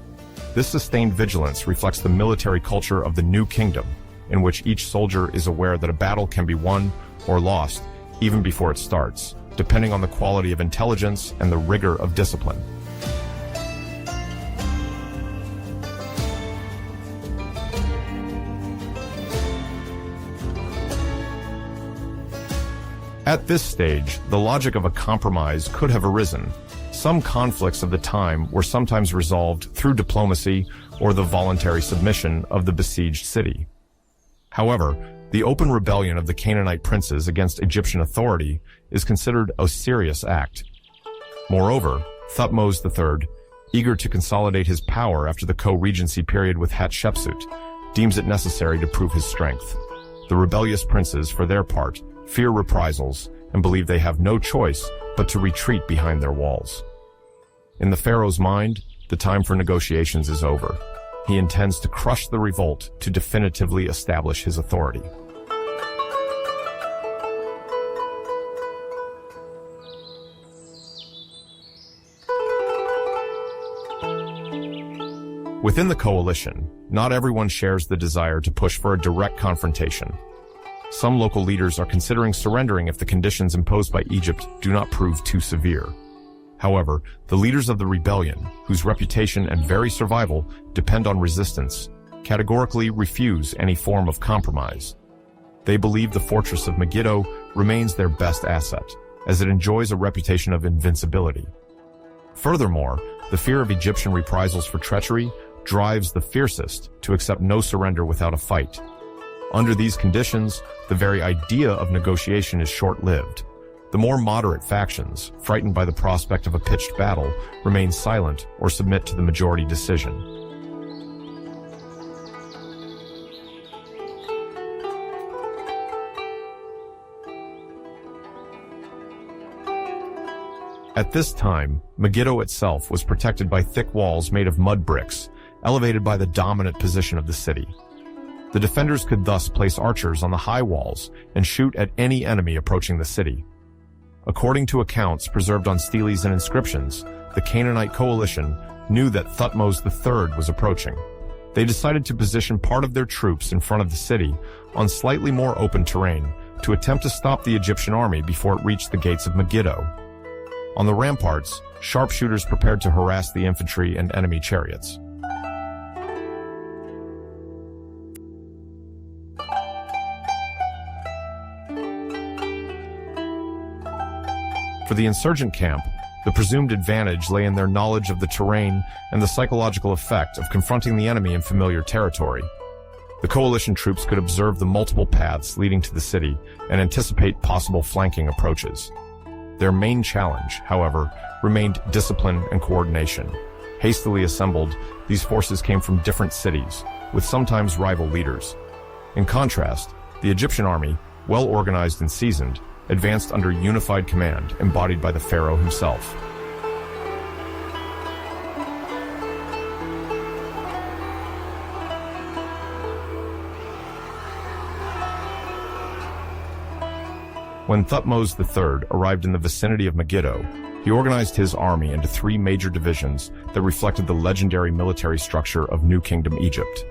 This sustained vigilance reflects the military culture of the New Kingdom, in which each soldier is aware that a battle can be won or lost even before it starts, depending on the quality of intelligence and the rigor of discipline. At this stage, the logic of a compromise could have arisen. Some conflicts of the time were sometimes resolved through diplomacy or the voluntary submission of the besieged city. However, the open rebellion of the Canaanite princes against Egyptian authority is considered a serious act. Moreover, Thutmose III, eager to consolidate his power after the co-regency period with Hatshepsut, deems it necessary to prove his strength. The rebellious princes, for their part, fear reprisals and believe they have no choice but to retreat behind their walls. In the pharaoh's mind, the time for negotiations is over. He intends to crush the revolt to definitively establish his authority. Within the coalition, not everyone shares the desire to push for a direct confrontation. Some local leaders are considering surrendering if the conditions imposed by Egypt do not prove too severe. However, the leaders of the rebellion, whose reputation and very survival depend on resistance, categorically refuse any form of compromise. They believe the fortress of Megiddo remains their best asset, as it enjoys a reputation of invincibility. Furthermore, the fear of Egyptian reprisals for treachery drives the fiercest to accept no surrender without a fight. Under these conditions, the very idea of negotiation is short-lived. The more moderate factions, frightened by the prospect of a pitched battle, remain silent or submit to the majority decision. At this time, Megiddo itself was protected by thick walls made of mud bricks, elevated by the dominant position of the city. The defenders could thus place archers on the high walls and shoot at any enemy approaching the city. According to accounts preserved on steles and inscriptions, the Canaanite coalition knew that Thutmose III was approaching. They decided to position part of their troops in front of the city on slightly more open terrain to attempt to stop the Egyptian army before it reached the gates of Megiddo. On the ramparts, sharpshooters prepared to harass the infantry and enemy chariots. For the insurgent camp, the presumed advantage lay in their knowledge of the terrain and the psychological effect of confronting the enemy in familiar territory. The coalition troops could observe the multiple paths leading to the city and anticipate possible flanking approaches. Their main challenge, however, remained discipline and coordination. Hastily assembled, these forces came from different cities, with sometimes rival leaders. In contrast, the Egyptian army, well organized and seasoned, advanced under unified command embodied by the pharaoh himself. When Thutmose III arrived in the vicinity of Megiddo, he organized his army into 3 major divisions that reflected the legendary military structure of New Kingdom Egypt.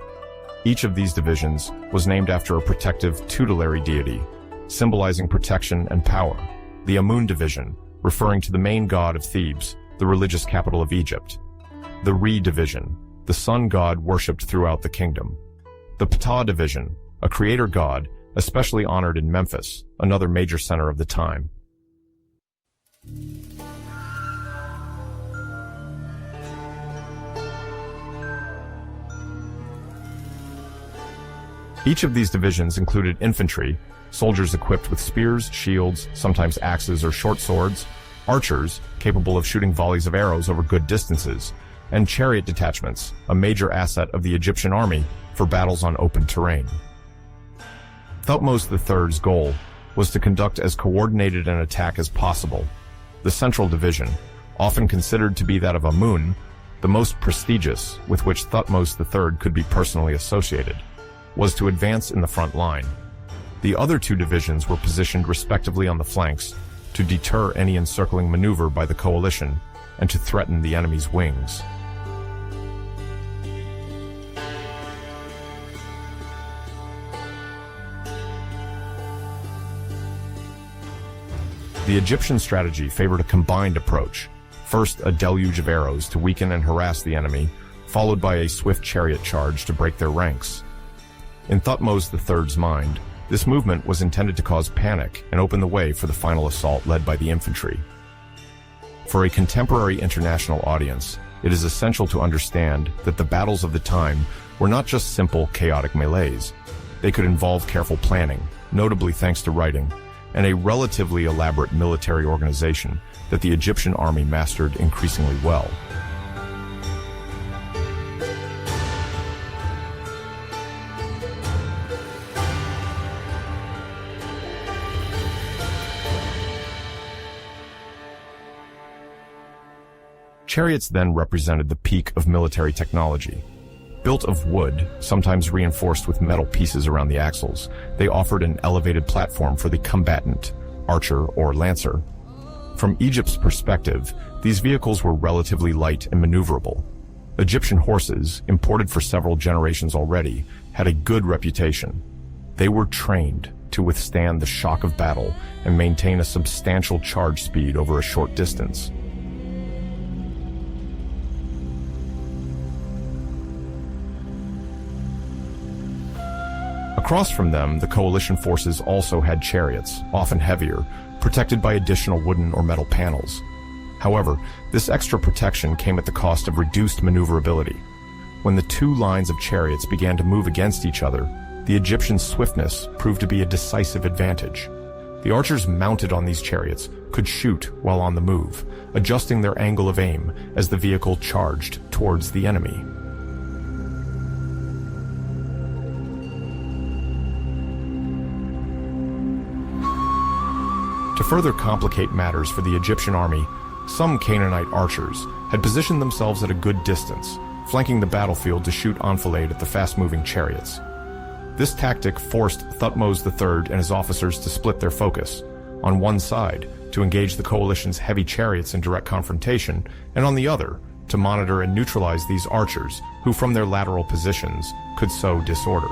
Each of these divisions was named after a protective tutelary deity, symbolizing protection and power. The Amun division, referring to the main god of Thebes, the religious capital of Egypt. The Re division, the sun god worshipped throughout the kingdom. The Ptah division, a creator god, especially honored in Memphis, another major center of the time. Each of these divisions included infantry, soldiers equipped with spears, shields, sometimes axes or short swords, archers, capable of shooting volleys of arrows over good distances, and chariot detachments, a major asset of the Egyptian army for battles on open terrain. Thutmose III's goal was to conduct as coordinated an attack as possible. The Central Division, often considered to be that of Amun, the most prestigious with which Thutmose III could be personally associated, was to advance in the front line. The other 2 divisions were positioned respectively on the flanks to deter any encircling maneuver by the coalition and to threaten the enemy's wings. The Egyptian strategy favored a combined approach. First, a deluge of arrows to weaken and harass the enemy, followed by a swift chariot charge to break their ranks. In Thutmose III's mind, this movement was intended to cause panic and open the way for the final assault led by the infantry. For a contemporary international audience, it is essential to understand that the battles of the time were not just simple, chaotic melees. They could involve careful planning, notably thanks to writing, and a relatively elaborate military organization that the Egyptian army mastered increasingly well. Chariots then represented the peak of military technology. Built of wood, sometimes reinforced with metal pieces around the axles, they offered an elevated platform for the combatant, archer or lancer. From Egypt's perspective, these vehicles were relatively light and maneuverable. Egyptian horses, imported for several generations already, had a good reputation. They were trained to withstand the shock of battle and maintain a substantial charge speed over a short distance. Across from them, the coalition forces also had chariots, often heavier, protected by additional wooden or metal panels. However, this extra protection came at the cost of reduced maneuverability. When the 2 lines of chariots began to move against each other, the Egyptian swiftness proved to be a decisive advantage. The archers mounted on these chariots could shoot while on the move, adjusting their angle of aim as the vehicle charged towards the enemy. To further complicate matters for the Egyptian army, some Canaanite archers had positioned themselves at a good distance, flanking the battlefield to shoot enfilade at the fast-moving chariots. This tactic forced Thutmose III and his officers to split their focus, on one side to engage the coalition's heavy chariots in direct confrontation, and on the other to monitor and neutralize these archers who from their lateral positions could sow disorder.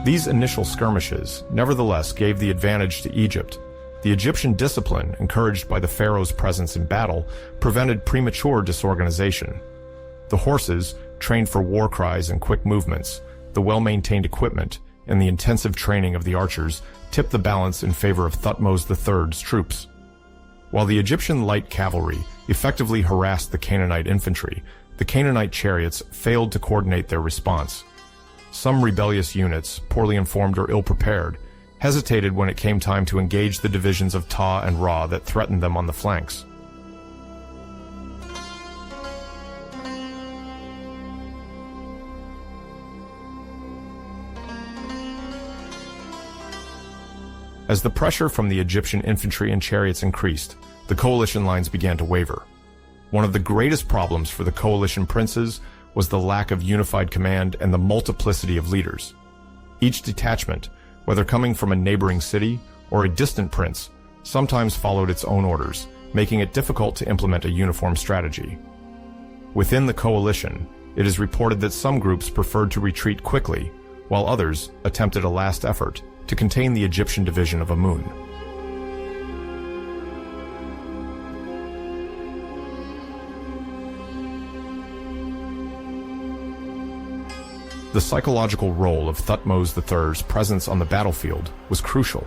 These initial skirmishes nevertheless gave the advantage to Egypt. The Egyptian discipline, encouraged by the pharaoh's presence in battle, prevented premature disorganization. The horses, trained for war cries and quick movements, the well-maintained equipment, and the intensive training of the archers tipped the balance in favor of Thutmose III's troops. While the Egyptian light cavalry effectively harassed the Canaanite infantry, the Canaanite chariots failed to coordinate their response. Some rebellious units, poorly informed or ill-prepared, hesitated when it came time to engage the divisions of Ta and Ra that threatened them on the flanks. As the pressure from the Egyptian infantry and chariots increased, the coalition lines began to waver. One of the greatest problems for the coalition princes was the lack of unified command and the multiplicity of leaders. Each detachment, whether coming from a neighboring city or a distant prince, sometimes followed its own orders, making it difficult to implement a uniform strategy. Within the coalition, it is reported that some groups preferred to retreat quickly, while others attempted a last effort to contain the Egyptian division of Amun. The psychological role of Thutmose III's presence on the battlefield was crucial.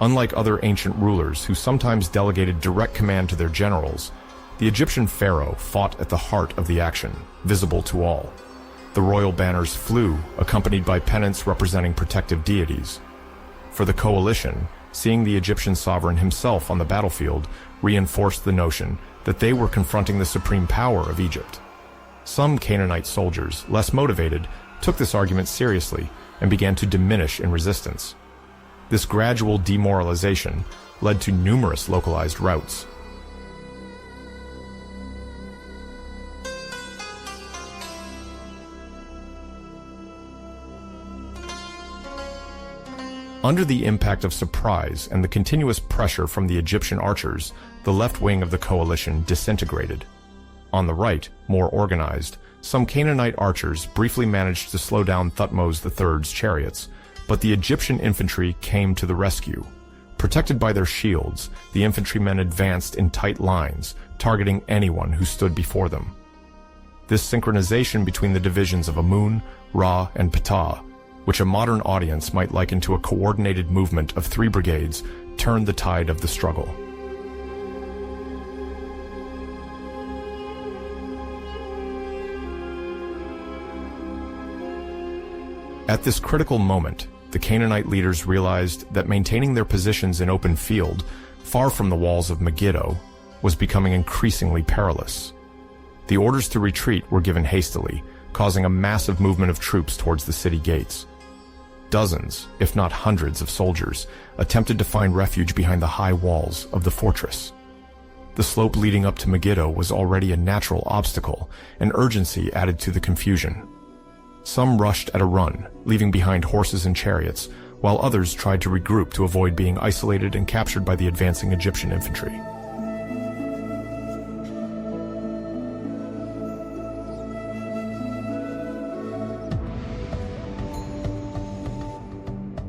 Unlike other ancient rulers who sometimes delegated direct command to their generals, the Egyptian pharaoh fought at the heart of the action, visible to all. The royal banners flew, accompanied by pennants representing protective deities. For the coalition, seeing the Egyptian sovereign himself on the battlefield reinforced the notion that they were confronting the supreme power of Egypt. Some Canaanite soldiers, less motivated, took this argument seriously and began to diminish in resistance. This gradual demoralization led to numerous localized routs. Under the impact of surprise and the continuous pressure from the Egyptian archers, the left wing of the coalition disintegrated. On the right, more organized, some Canaanite archers briefly managed to slow down Thutmose III's chariots, but the Egyptian infantry came to the rescue. Protected by their shields, the infantrymen advanced in tight lines, targeting anyone who stood before them. This synchronization between the divisions of Amun, Ra, and Ptah, which a modern audience might liken to a coordinated movement of 3 brigades, turned the tide of the struggle. At this critical moment, the Canaanite leaders realized that maintaining their positions in open field, far from the walls of Megiddo, was becoming increasingly perilous. The orders to retreat were given hastily, causing a massive movement of troops towards the city gates. Dozens, if not hundreds of soldiers, attempted to find refuge behind the high walls of the fortress. The slope leading up to Megiddo was already a natural obstacle, and urgency added to the confusion. Some rushed at a run, leaving behind horses and chariots, while others tried to regroup to avoid being isolated and captured by the advancing Egyptian infantry.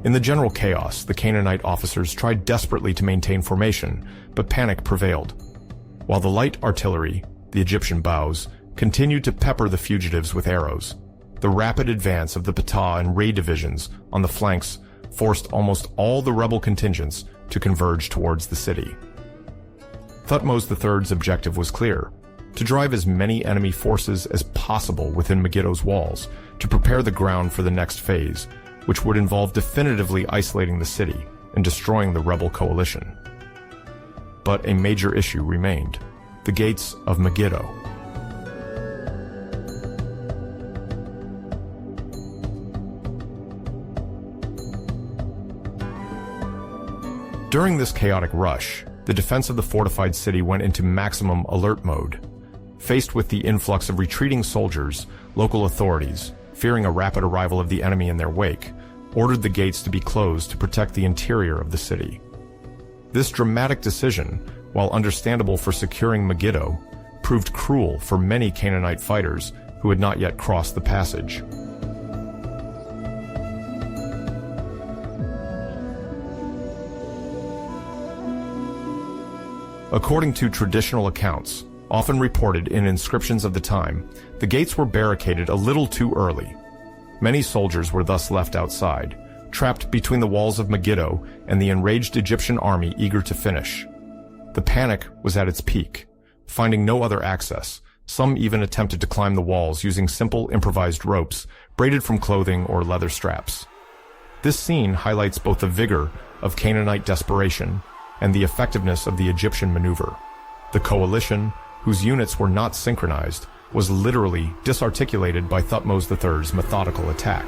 In the general chaos, the Canaanite officers tried desperately to maintain formation, but panic prevailed. While the light artillery, the Egyptian bows, continued to pepper the fugitives with arrows, the rapid advance of the Ptah and Ra divisions on the flanks forced almost all the rebel contingents to converge towards the city. Thutmose III's objective was clear: to drive as many enemy forces as possible within Megiddo's walls to prepare the ground for the next phase, which would involve definitively isolating the city and destroying the rebel coalition. But a major issue remained: the gates of Megiddo. During this chaotic rush, the defense of the fortified city went into maximum alert mode. Faced with the influx of retreating soldiers, local authorities, fearing a rapid arrival of the enemy in their wake, ordered the gates to be closed to protect the interior of the city. This dramatic decision, while understandable for securing Megiddo, proved cruel for many Canaanite fighters who had not yet crossed the passage. According to traditional accounts, often reported in inscriptions of the time, the gates were barricaded a little too early. Many soldiers were thus left outside, trapped between the walls of Megiddo and the enraged Egyptian army eager to finish. The panic was at its peak. Finding no other access, some even attempted to climb the walls using simple improvised ropes braided from clothing or leather straps. This scene highlights both the vigor of Canaanite desperation and the effectiveness of the Egyptian maneuver. The coalition, whose units were not synchronized, was literally disarticulated by Thutmose III's methodical attack.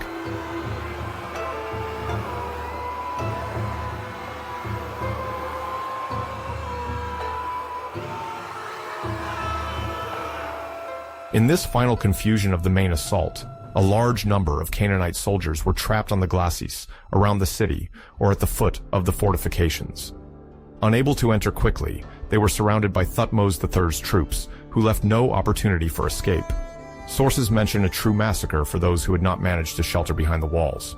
In this final confusion of the main assault, a large number of Canaanite soldiers were trapped on the glacis around the city or at the foot of the fortifications. Unable to enter quickly, they were surrounded by Thutmose III's troops, who left no opportunity for escape. Sources mention a true massacre for those who had not managed to shelter behind the walls.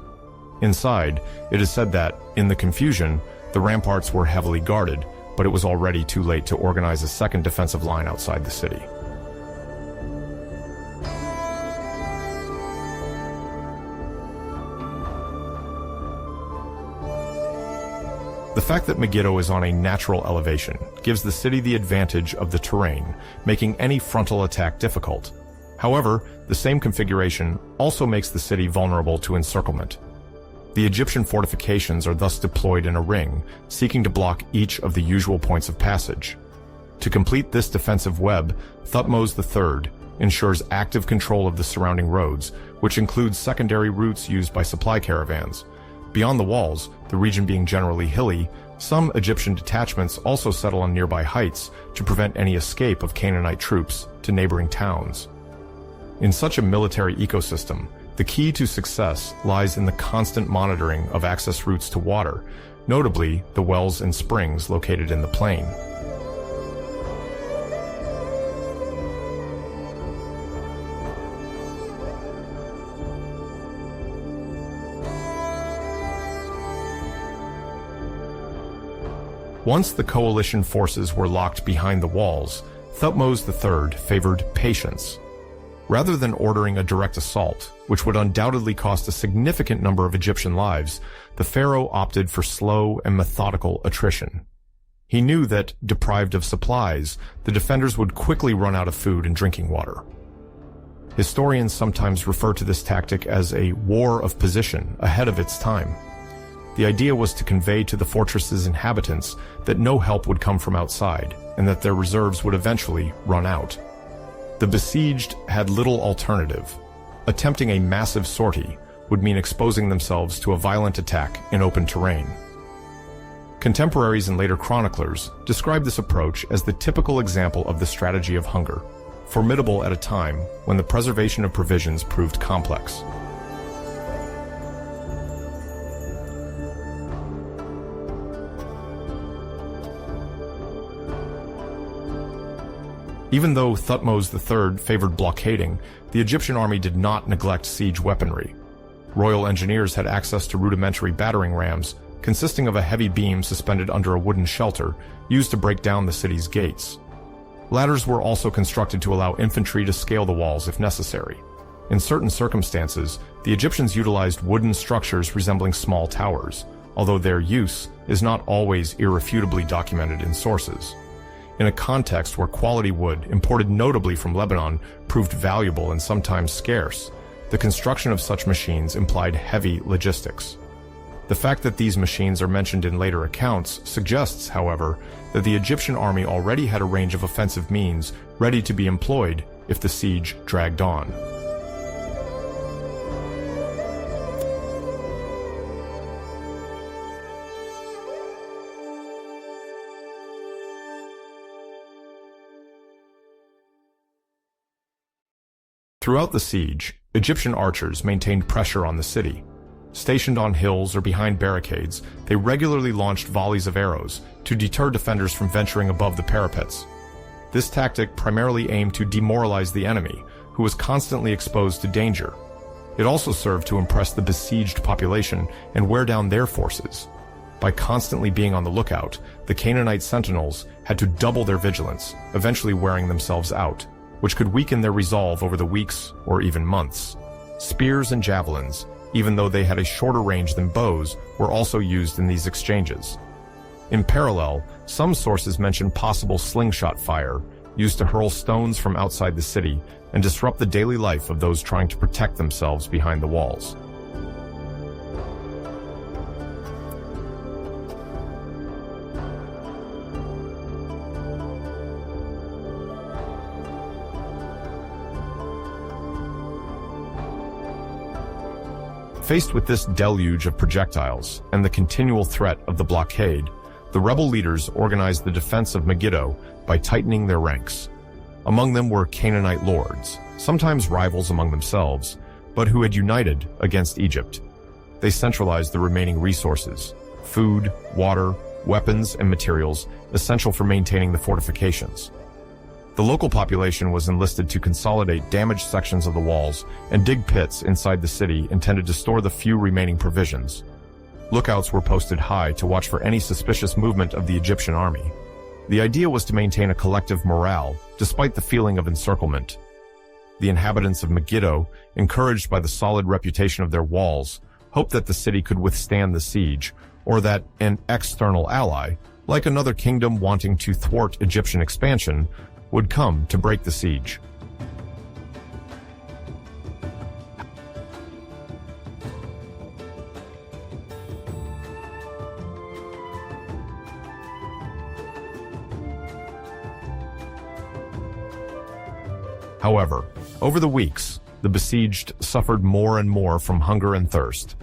Inside, it is said that, in the confusion, the ramparts were heavily guarded, but it was already too late to organize a second defensive line outside the city. The fact that Megiddo is on a natural elevation gives the city the advantage of the terrain, making any frontal attack difficult. However, the same configuration also makes the city vulnerable to encirclement. The Egyptian fortifications are thus deployed in a ring, seeking to block each of the usual points of passage. To complete this defensive web, Thutmose III ensures active control of the surrounding roads, which includes secondary routes used by supply caravans. Beyond the walls, the region being generally hilly, some Egyptian detachments also settle on nearby heights to prevent any escape of Canaanite troops to neighboring towns. In such a military ecosystem, the key to success lies in the constant monitoring of access routes to water, notably the wells and springs located in the plain. Once the coalition forces were locked behind the walls, Thutmose III favored patience. Rather than ordering a direct assault, which would undoubtedly cost a significant number of Egyptian lives, the pharaoh opted for slow and methodical attrition. He knew that, deprived of supplies, the defenders would quickly run out of food and drinking water. Historians sometimes refer to this tactic as a war of position ahead of its time. The idea was to convey to the fortress's inhabitants that no help would come from outside, and that their reserves would eventually run out. The besieged had little alternative. Attempting a massive sortie would mean exposing themselves to a violent attack in open terrain. Contemporaries and later chroniclers describe this approach as the typical example of the strategy of hunger, formidable at a time when the preservation of provisions proved complex. Even though Thutmose III favored blockading, the Egyptian army did not neglect siege weaponry. Royal engineers had access to rudimentary battering rams, consisting of a heavy beam suspended under a wooden shelter, used to break down the city's gates. Ladders were also constructed to allow infantry to scale the walls if necessary. In certain circumstances, the Egyptians utilized wooden structures resembling small towers, although their use is not always irrefutably documented in sources. In a context where quality wood, imported notably from Lebanon, proved valuable and sometimes scarce, the construction of such machines implied heavy logistics. The fact that these machines are mentioned in later accounts suggests, however, that the Egyptian army already had a range of offensive means ready to be employed if the siege dragged on. Throughout the siege, Egyptian archers maintained pressure on the city. Stationed on hills or behind barricades, they regularly launched volleys of arrows to deter defenders from venturing above the parapets. This tactic primarily aimed to demoralize the enemy, who was constantly exposed to danger. It also served to impress the besieged population and wear down their forces. By constantly being on the lookout, the Canaanite sentinels had to double their vigilance, eventually wearing themselves out, which could weaken their resolve over the weeks or even months. Spears and javelins, even though they had a shorter range than bows, were also used in these exchanges. In parallel, some sources mention possible slingshot fire, used to hurl stones from outside the city and disrupt the daily life of those trying to protect themselves behind the walls. Faced with this deluge of projectiles and the continual threat of the blockade, the rebel leaders organized the defense of Megiddo by tightening their ranks. Among them were Canaanite lords, sometimes rivals among themselves, but who had united against Egypt. They centralized the remaining resources: food, water, weapons, and materials essential for maintaining the fortifications. The local population was enlisted to consolidate damaged sections of the walls and dig pits inside the city intended to store the few remaining provisions. Lookouts were posted high to watch for any suspicious movement of the Egyptian army. The idea was to maintain a collective morale, despite the feeling of encirclement. The inhabitants of Megiddo, encouraged by the solid reputation of their walls, hoped that the city could withstand the siege, or that an external ally, like another kingdom wanting to thwart Egyptian expansion, would come to break the siege. However, over the weeks, the besieged suffered more and more from hunger and thirst.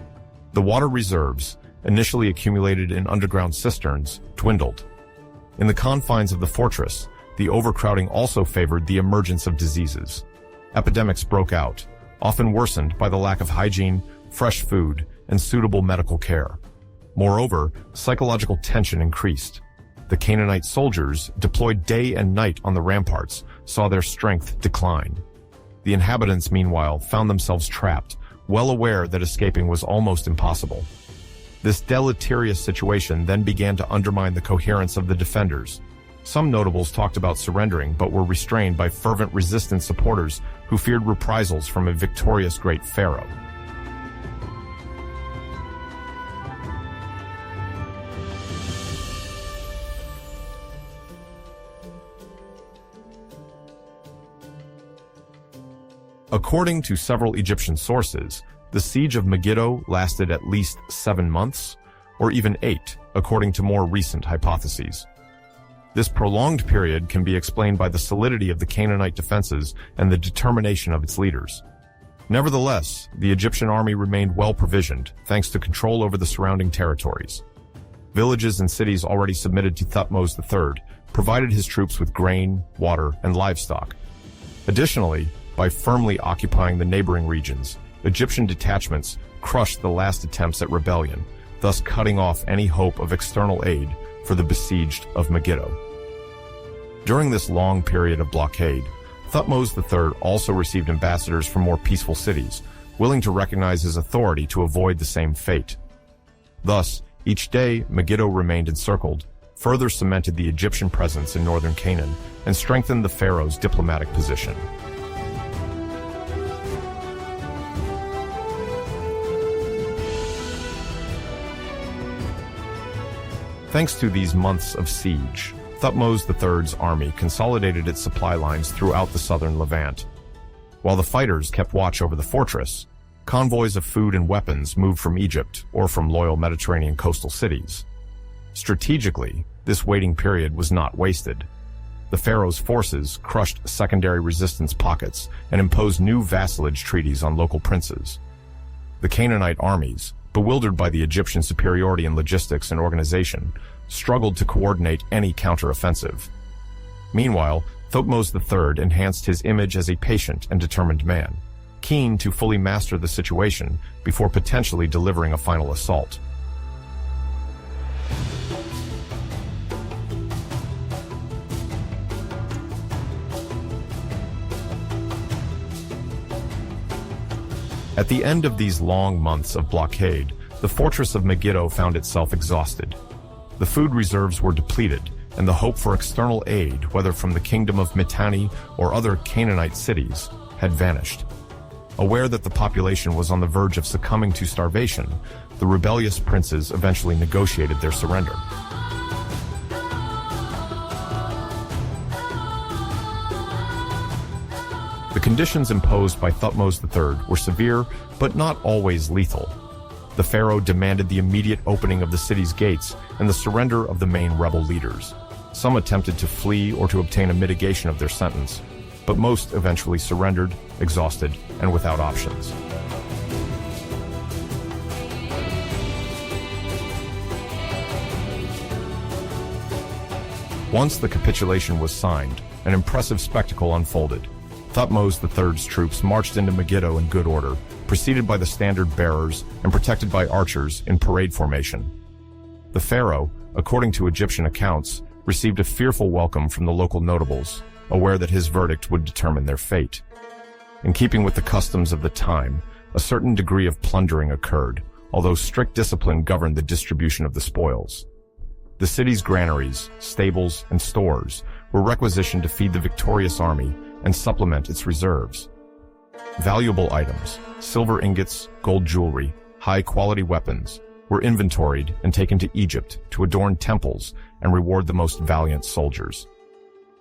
The water reserves, initially accumulated in underground cisterns, dwindled. In the confines of the fortress, the overcrowding also favored the emergence of diseases. Epidemics broke out, often worsened by the lack of hygiene, fresh food, and suitable medical care. Moreover, psychological tension increased. The Canaanite soldiers, deployed day and night on the ramparts, saw their strength decline. The inhabitants, meanwhile, found themselves trapped, well aware that escaping was almost impossible. This deleterious situation then began to undermine the coherence of the defenders. Some notables talked about surrendering but were restrained by fervent resistance supporters who feared reprisals from a victorious great pharaoh. According to several Egyptian sources, the siege of Megiddo lasted at least 7 months, or even 8, according to more recent hypotheses. This prolonged period can be explained by the solidity of the Canaanite defenses and the determination of its leaders. Nevertheless, the Egyptian army remained well provisioned, thanks to control over the surrounding territories. Villages and cities already submitted to Thutmose III provided his troops with grain, water, and livestock. Additionally, by firmly occupying the neighboring regions, Egyptian detachments crushed the last attempts at rebellion, thus cutting off any hope of external aid for the besieged of Megiddo. During this long period of blockade, Thutmose III also received ambassadors from more peaceful cities, willing to recognize his authority to avoid the same fate. Thus, each day Megiddo remained encircled, further cemented the Egyptian presence in northern Canaan, and strengthened the pharaoh's diplomatic position. Thanks to these months of siege, Thutmose III's army consolidated its supply lines throughout the southern Levant. While the fighters kept watch over the fortress, convoys of food and weapons moved from Egypt or from loyal Mediterranean coastal cities. Strategically, this waiting period was not wasted. The pharaoh's forces crushed secondary resistance pockets and imposed new vassalage treaties on local princes. The Canaanite armies, bewildered by the Egyptian superiority in logistics and organization, struggled to coordinate any counter-offensive. Meanwhile, Thutmose III enhanced his image as a patient and determined man, keen to fully master the situation before potentially delivering a final assault. At the end of these long months of blockade, the fortress of Megiddo found itself exhausted. The food reserves were depleted, and the hope for external aid, whether from the kingdom of Mitanni or other Canaanite cities, had vanished. Aware that the population was on the verge of succumbing to starvation, the rebellious princes eventually negotiated their surrender. The conditions imposed by Thutmose III were severe, but not always lethal. The pharaoh demanded the immediate opening of the city's gates and the surrender of the main rebel leaders. Some attempted to flee or to obtain a mitigation of their sentence, but most eventually surrendered, exhausted, and without options. Once the capitulation was signed, an impressive spectacle unfolded. Thutmose III's troops marched into Megiddo in good order, preceded by the standard bearers and protected by archers in parade formation. The pharaoh, according to Egyptian accounts, received a fearful welcome from the local notables, aware that his verdict would determine their fate. In keeping with the customs of the time, a certain degree of plundering occurred, although strict discipline governed the distribution of the spoils. The city's granaries, stables, and stores were requisitioned to feed the victorious army and supplement its reserves. Valuable items, silver ingots, gold jewelry, high-quality weapons, were inventoried and taken to Egypt to adorn temples and reward the most valiant soldiers.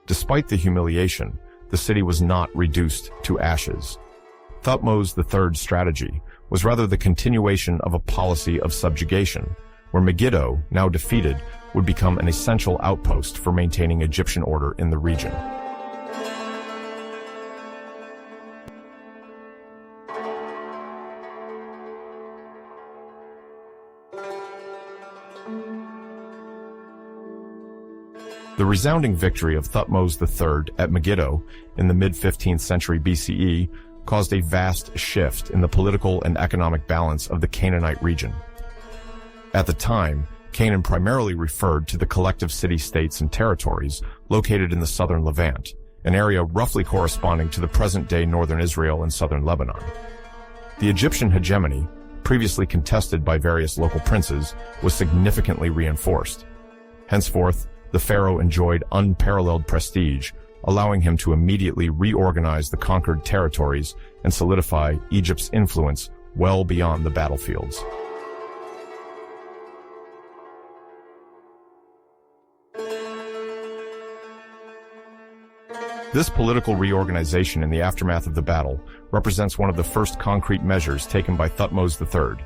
Despite the humiliation, the city was not reduced to ashes. Thutmose III's strategy was rather the continuation of a policy of subjugation, where Megiddo, now defeated, would become an essential outpost for maintaining Egyptian order in the region. The resounding victory of Thutmose III at Megiddo in the mid-15th century BCE caused a vast shift in the political and economic balance of the Canaanite region. At the time, Canaan primarily referred to the collective city-states and territories located in the southern Levant, an area roughly corresponding to the present-day northern Israel and southern Lebanon. The Egyptian hegemony, previously contested by various local princes, was significantly reinforced. Henceforth, the pharaoh enjoyed unparalleled prestige, allowing him to immediately reorganize the conquered territories and solidify Egypt's influence well beyond the battlefields. This political reorganization in the aftermath of the battle represents one of the first concrete measures taken by Thutmose III.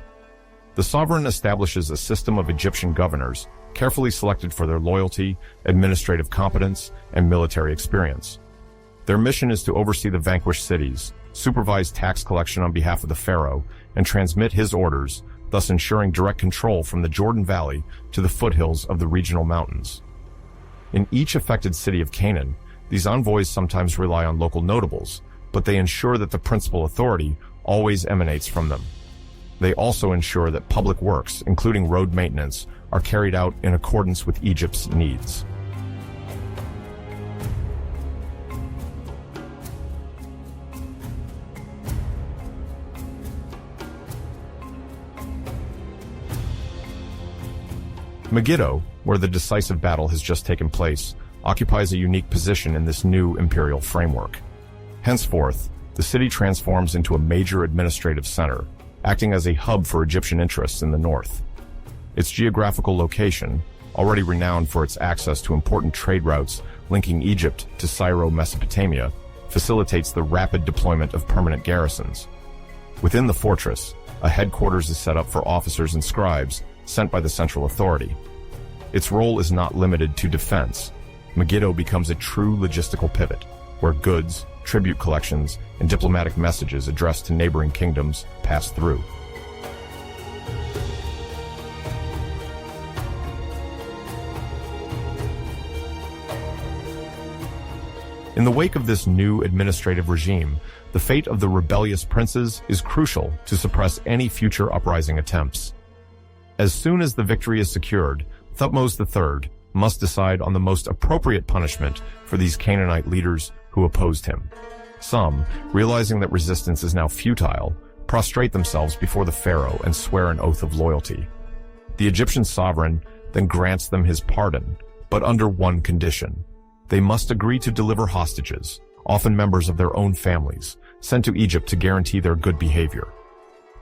The sovereign establishes a system of Egyptian governors, carefully selected for their loyalty, administrative competence, and military experience. Their mission is to oversee the vanquished cities, supervise tax collection on behalf of the pharaoh, and transmit his orders, thus ensuring direct control from the Jordan Valley to the foothills of the regional mountains. In each affected city of Canaan, these envoys sometimes rely on local notables, but they ensure that the principal authority always emanates from them. They also ensure that public works, including road maintenance, are carried out in accordance with Egypt's needs. Megiddo, where the decisive battle has just taken place, occupies a unique position in this new imperial framework. Henceforth, the city transforms into a major administrative center, acting as a hub for Egyptian interests in the north. Its geographical location, already renowned for its access to important trade routes linking Egypt to Syro-Mesopotamia, facilitates the rapid deployment of permanent garrisons. Within the fortress, a headquarters is set up for officers and scribes sent by the central authority. Its role is not limited to defense. Megiddo becomes a true logistical pivot, where goods, tribute collections, and diplomatic messages addressed to neighboring kingdoms pass through. In the wake of this new administrative regime, the fate of the rebellious princes is crucial to suppress any future uprising attempts. As soon as the victory is secured, Thutmose III must decide on the most appropriate punishment for these Canaanite leaders who opposed him. Some, realizing that resistance is now futile, prostrate themselves before the pharaoh and swear an oath of loyalty. The Egyptian sovereign then grants them his pardon, but under one condition. They must agree to deliver hostages, often members of their own families, sent to Egypt to guarantee their good behavior.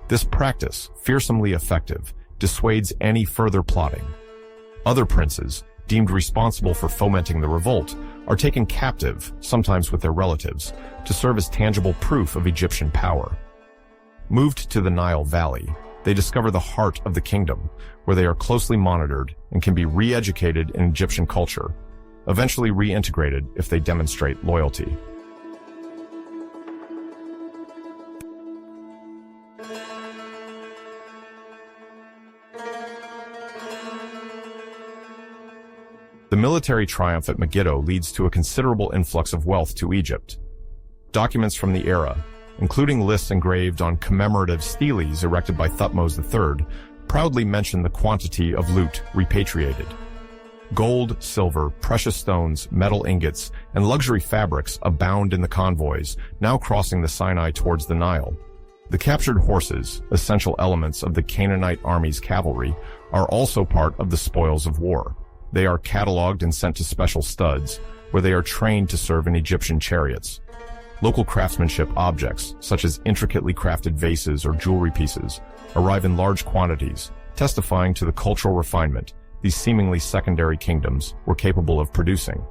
This practice, fearsomely effective, dissuades any further plotting. Other princes, deemed responsible for fomenting the revolt, are taken captive, sometimes with their relatives, to serve as tangible proof of Egyptian power. Moved to the Nile Valley, they discover the heart of the kingdom, where they are closely monitored and can be re-educated in Egyptian culture, eventually reintegrated if they demonstrate loyalty. The military triumph at Megiddo leads to a considerable influx of wealth to Egypt. Documents from the era, including lists engraved on commemorative steles erected by Thutmose III, proudly mention the quantity of loot repatriated. Gold, silver, precious stones, metal ingots, and luxury fabrics abound in the convoys, now crossing the Sinai towards the Nile. The captured horses, essential elements of the Canaanite army's cavalry, are also part of the spoils of war. They are cataloged and sent to special studs, where they are trained to serve in Egyptian chariots. Local craftsmanship objects, such as intricately crafted vases or jewelry pieces, arrive in large quantities, testifying to the cultural refinement these seemingly secondary kingdoms were capable of producing.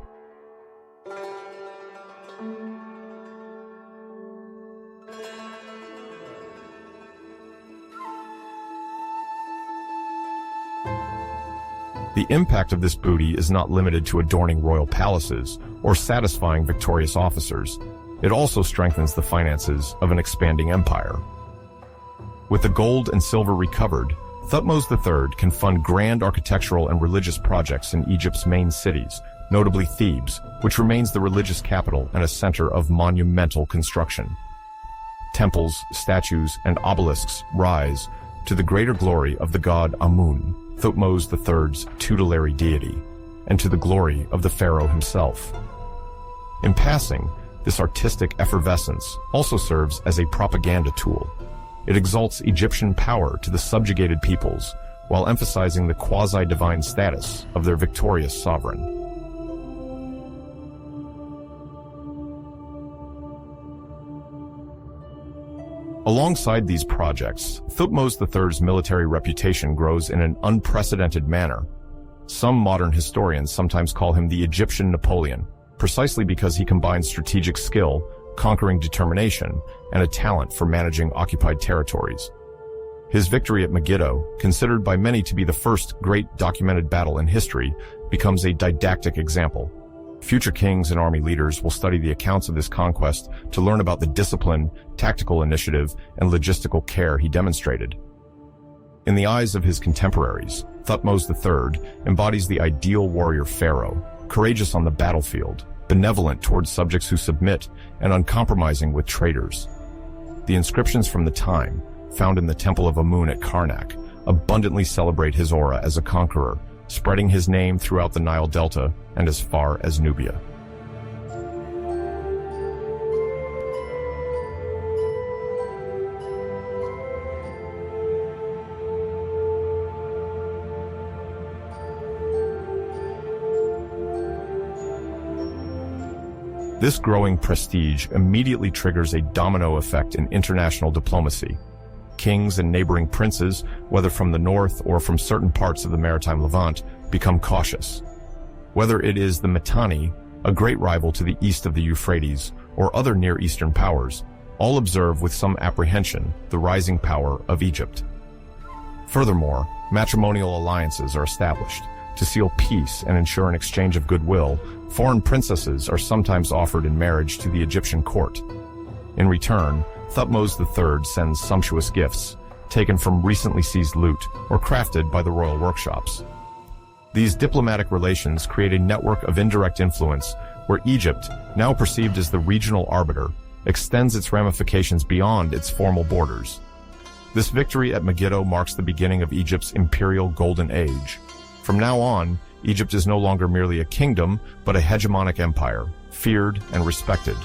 The impact of this booty is not limited to adorning royal palaces or satisfying victorious officers. It also strengthens the finances of an expanding empire. With the gold and silver recovered, Thutmose III can fund grand architectural and religious projects in Egypt's main cities, notably Thebes, which remains the religious capital and a center of monumental construction. Temples, statues, and obelisks rise to the greater glory of the god Amun, Thutmose III's tutelary deity, and to the glory of the pharaoh himself. In passing, this artistic effervescence also serves as a propaganda tool. It exalts Egyptian power to the subjugated peoples, while emphasizing the quasi-divine status of their victorious sovereign. Alongside these projects, Thutmose III's military reputation grows in an unprecedented manner. Some modern historians sometimes call him the Egyptian Napoleon, precisely because he combines strategic skill, conquering determination, and a talent for managing occupied territories. His victory at Megiddo, considered by many to be the first great documented battle in history, becomes a didactic example. Future kings and army leaders will study the accounts of this conquest to learn about the discipline, tactical initiative, and logistical care he demonstrated. In the eyes of his contemporaries, Thutmose III embodies the ideal warrior pharaoh, courageous on the battlefield, benevolent towards subjects who submit, and uncompromising with traitors. The inscriptions from the time, found in the Temple of Amun at Karnak, abundantly celebrate his aura as a conqueror, spreading his name throughout the Nile Delta and as far as Nubia. This growing prestige immediately triggers a domino effect in international diplomacy. Kings and neighboring princes, whether from the north or from certain parts of the maritime Levant, become cautious. Whether it is the Mitanni, a great rival to the east of the Euphrates, or other Near Eastern powers, all observe with some apprehension the rising power of Egypt. Furthermore, matrimonial alliances are established. To seal peace and ensure an exchange of goodwill, foreign princesses are sometimes offered in marriage to the Egyptian court. In return, Thutmose III sends sumptuous gifts, taken from recently seized loot or crafted by the royal workshops. These diplomatic relations create a network of indirect influence where Egypt, now perceived as the regional arbiter, extends its ramifications beyond its formal borders. This victory at Megiddo marks the beginning of Egypt's imperial golden age. From now on, Egypt is no longer merely a kingdom, but a hegemonic empire, feared and respected.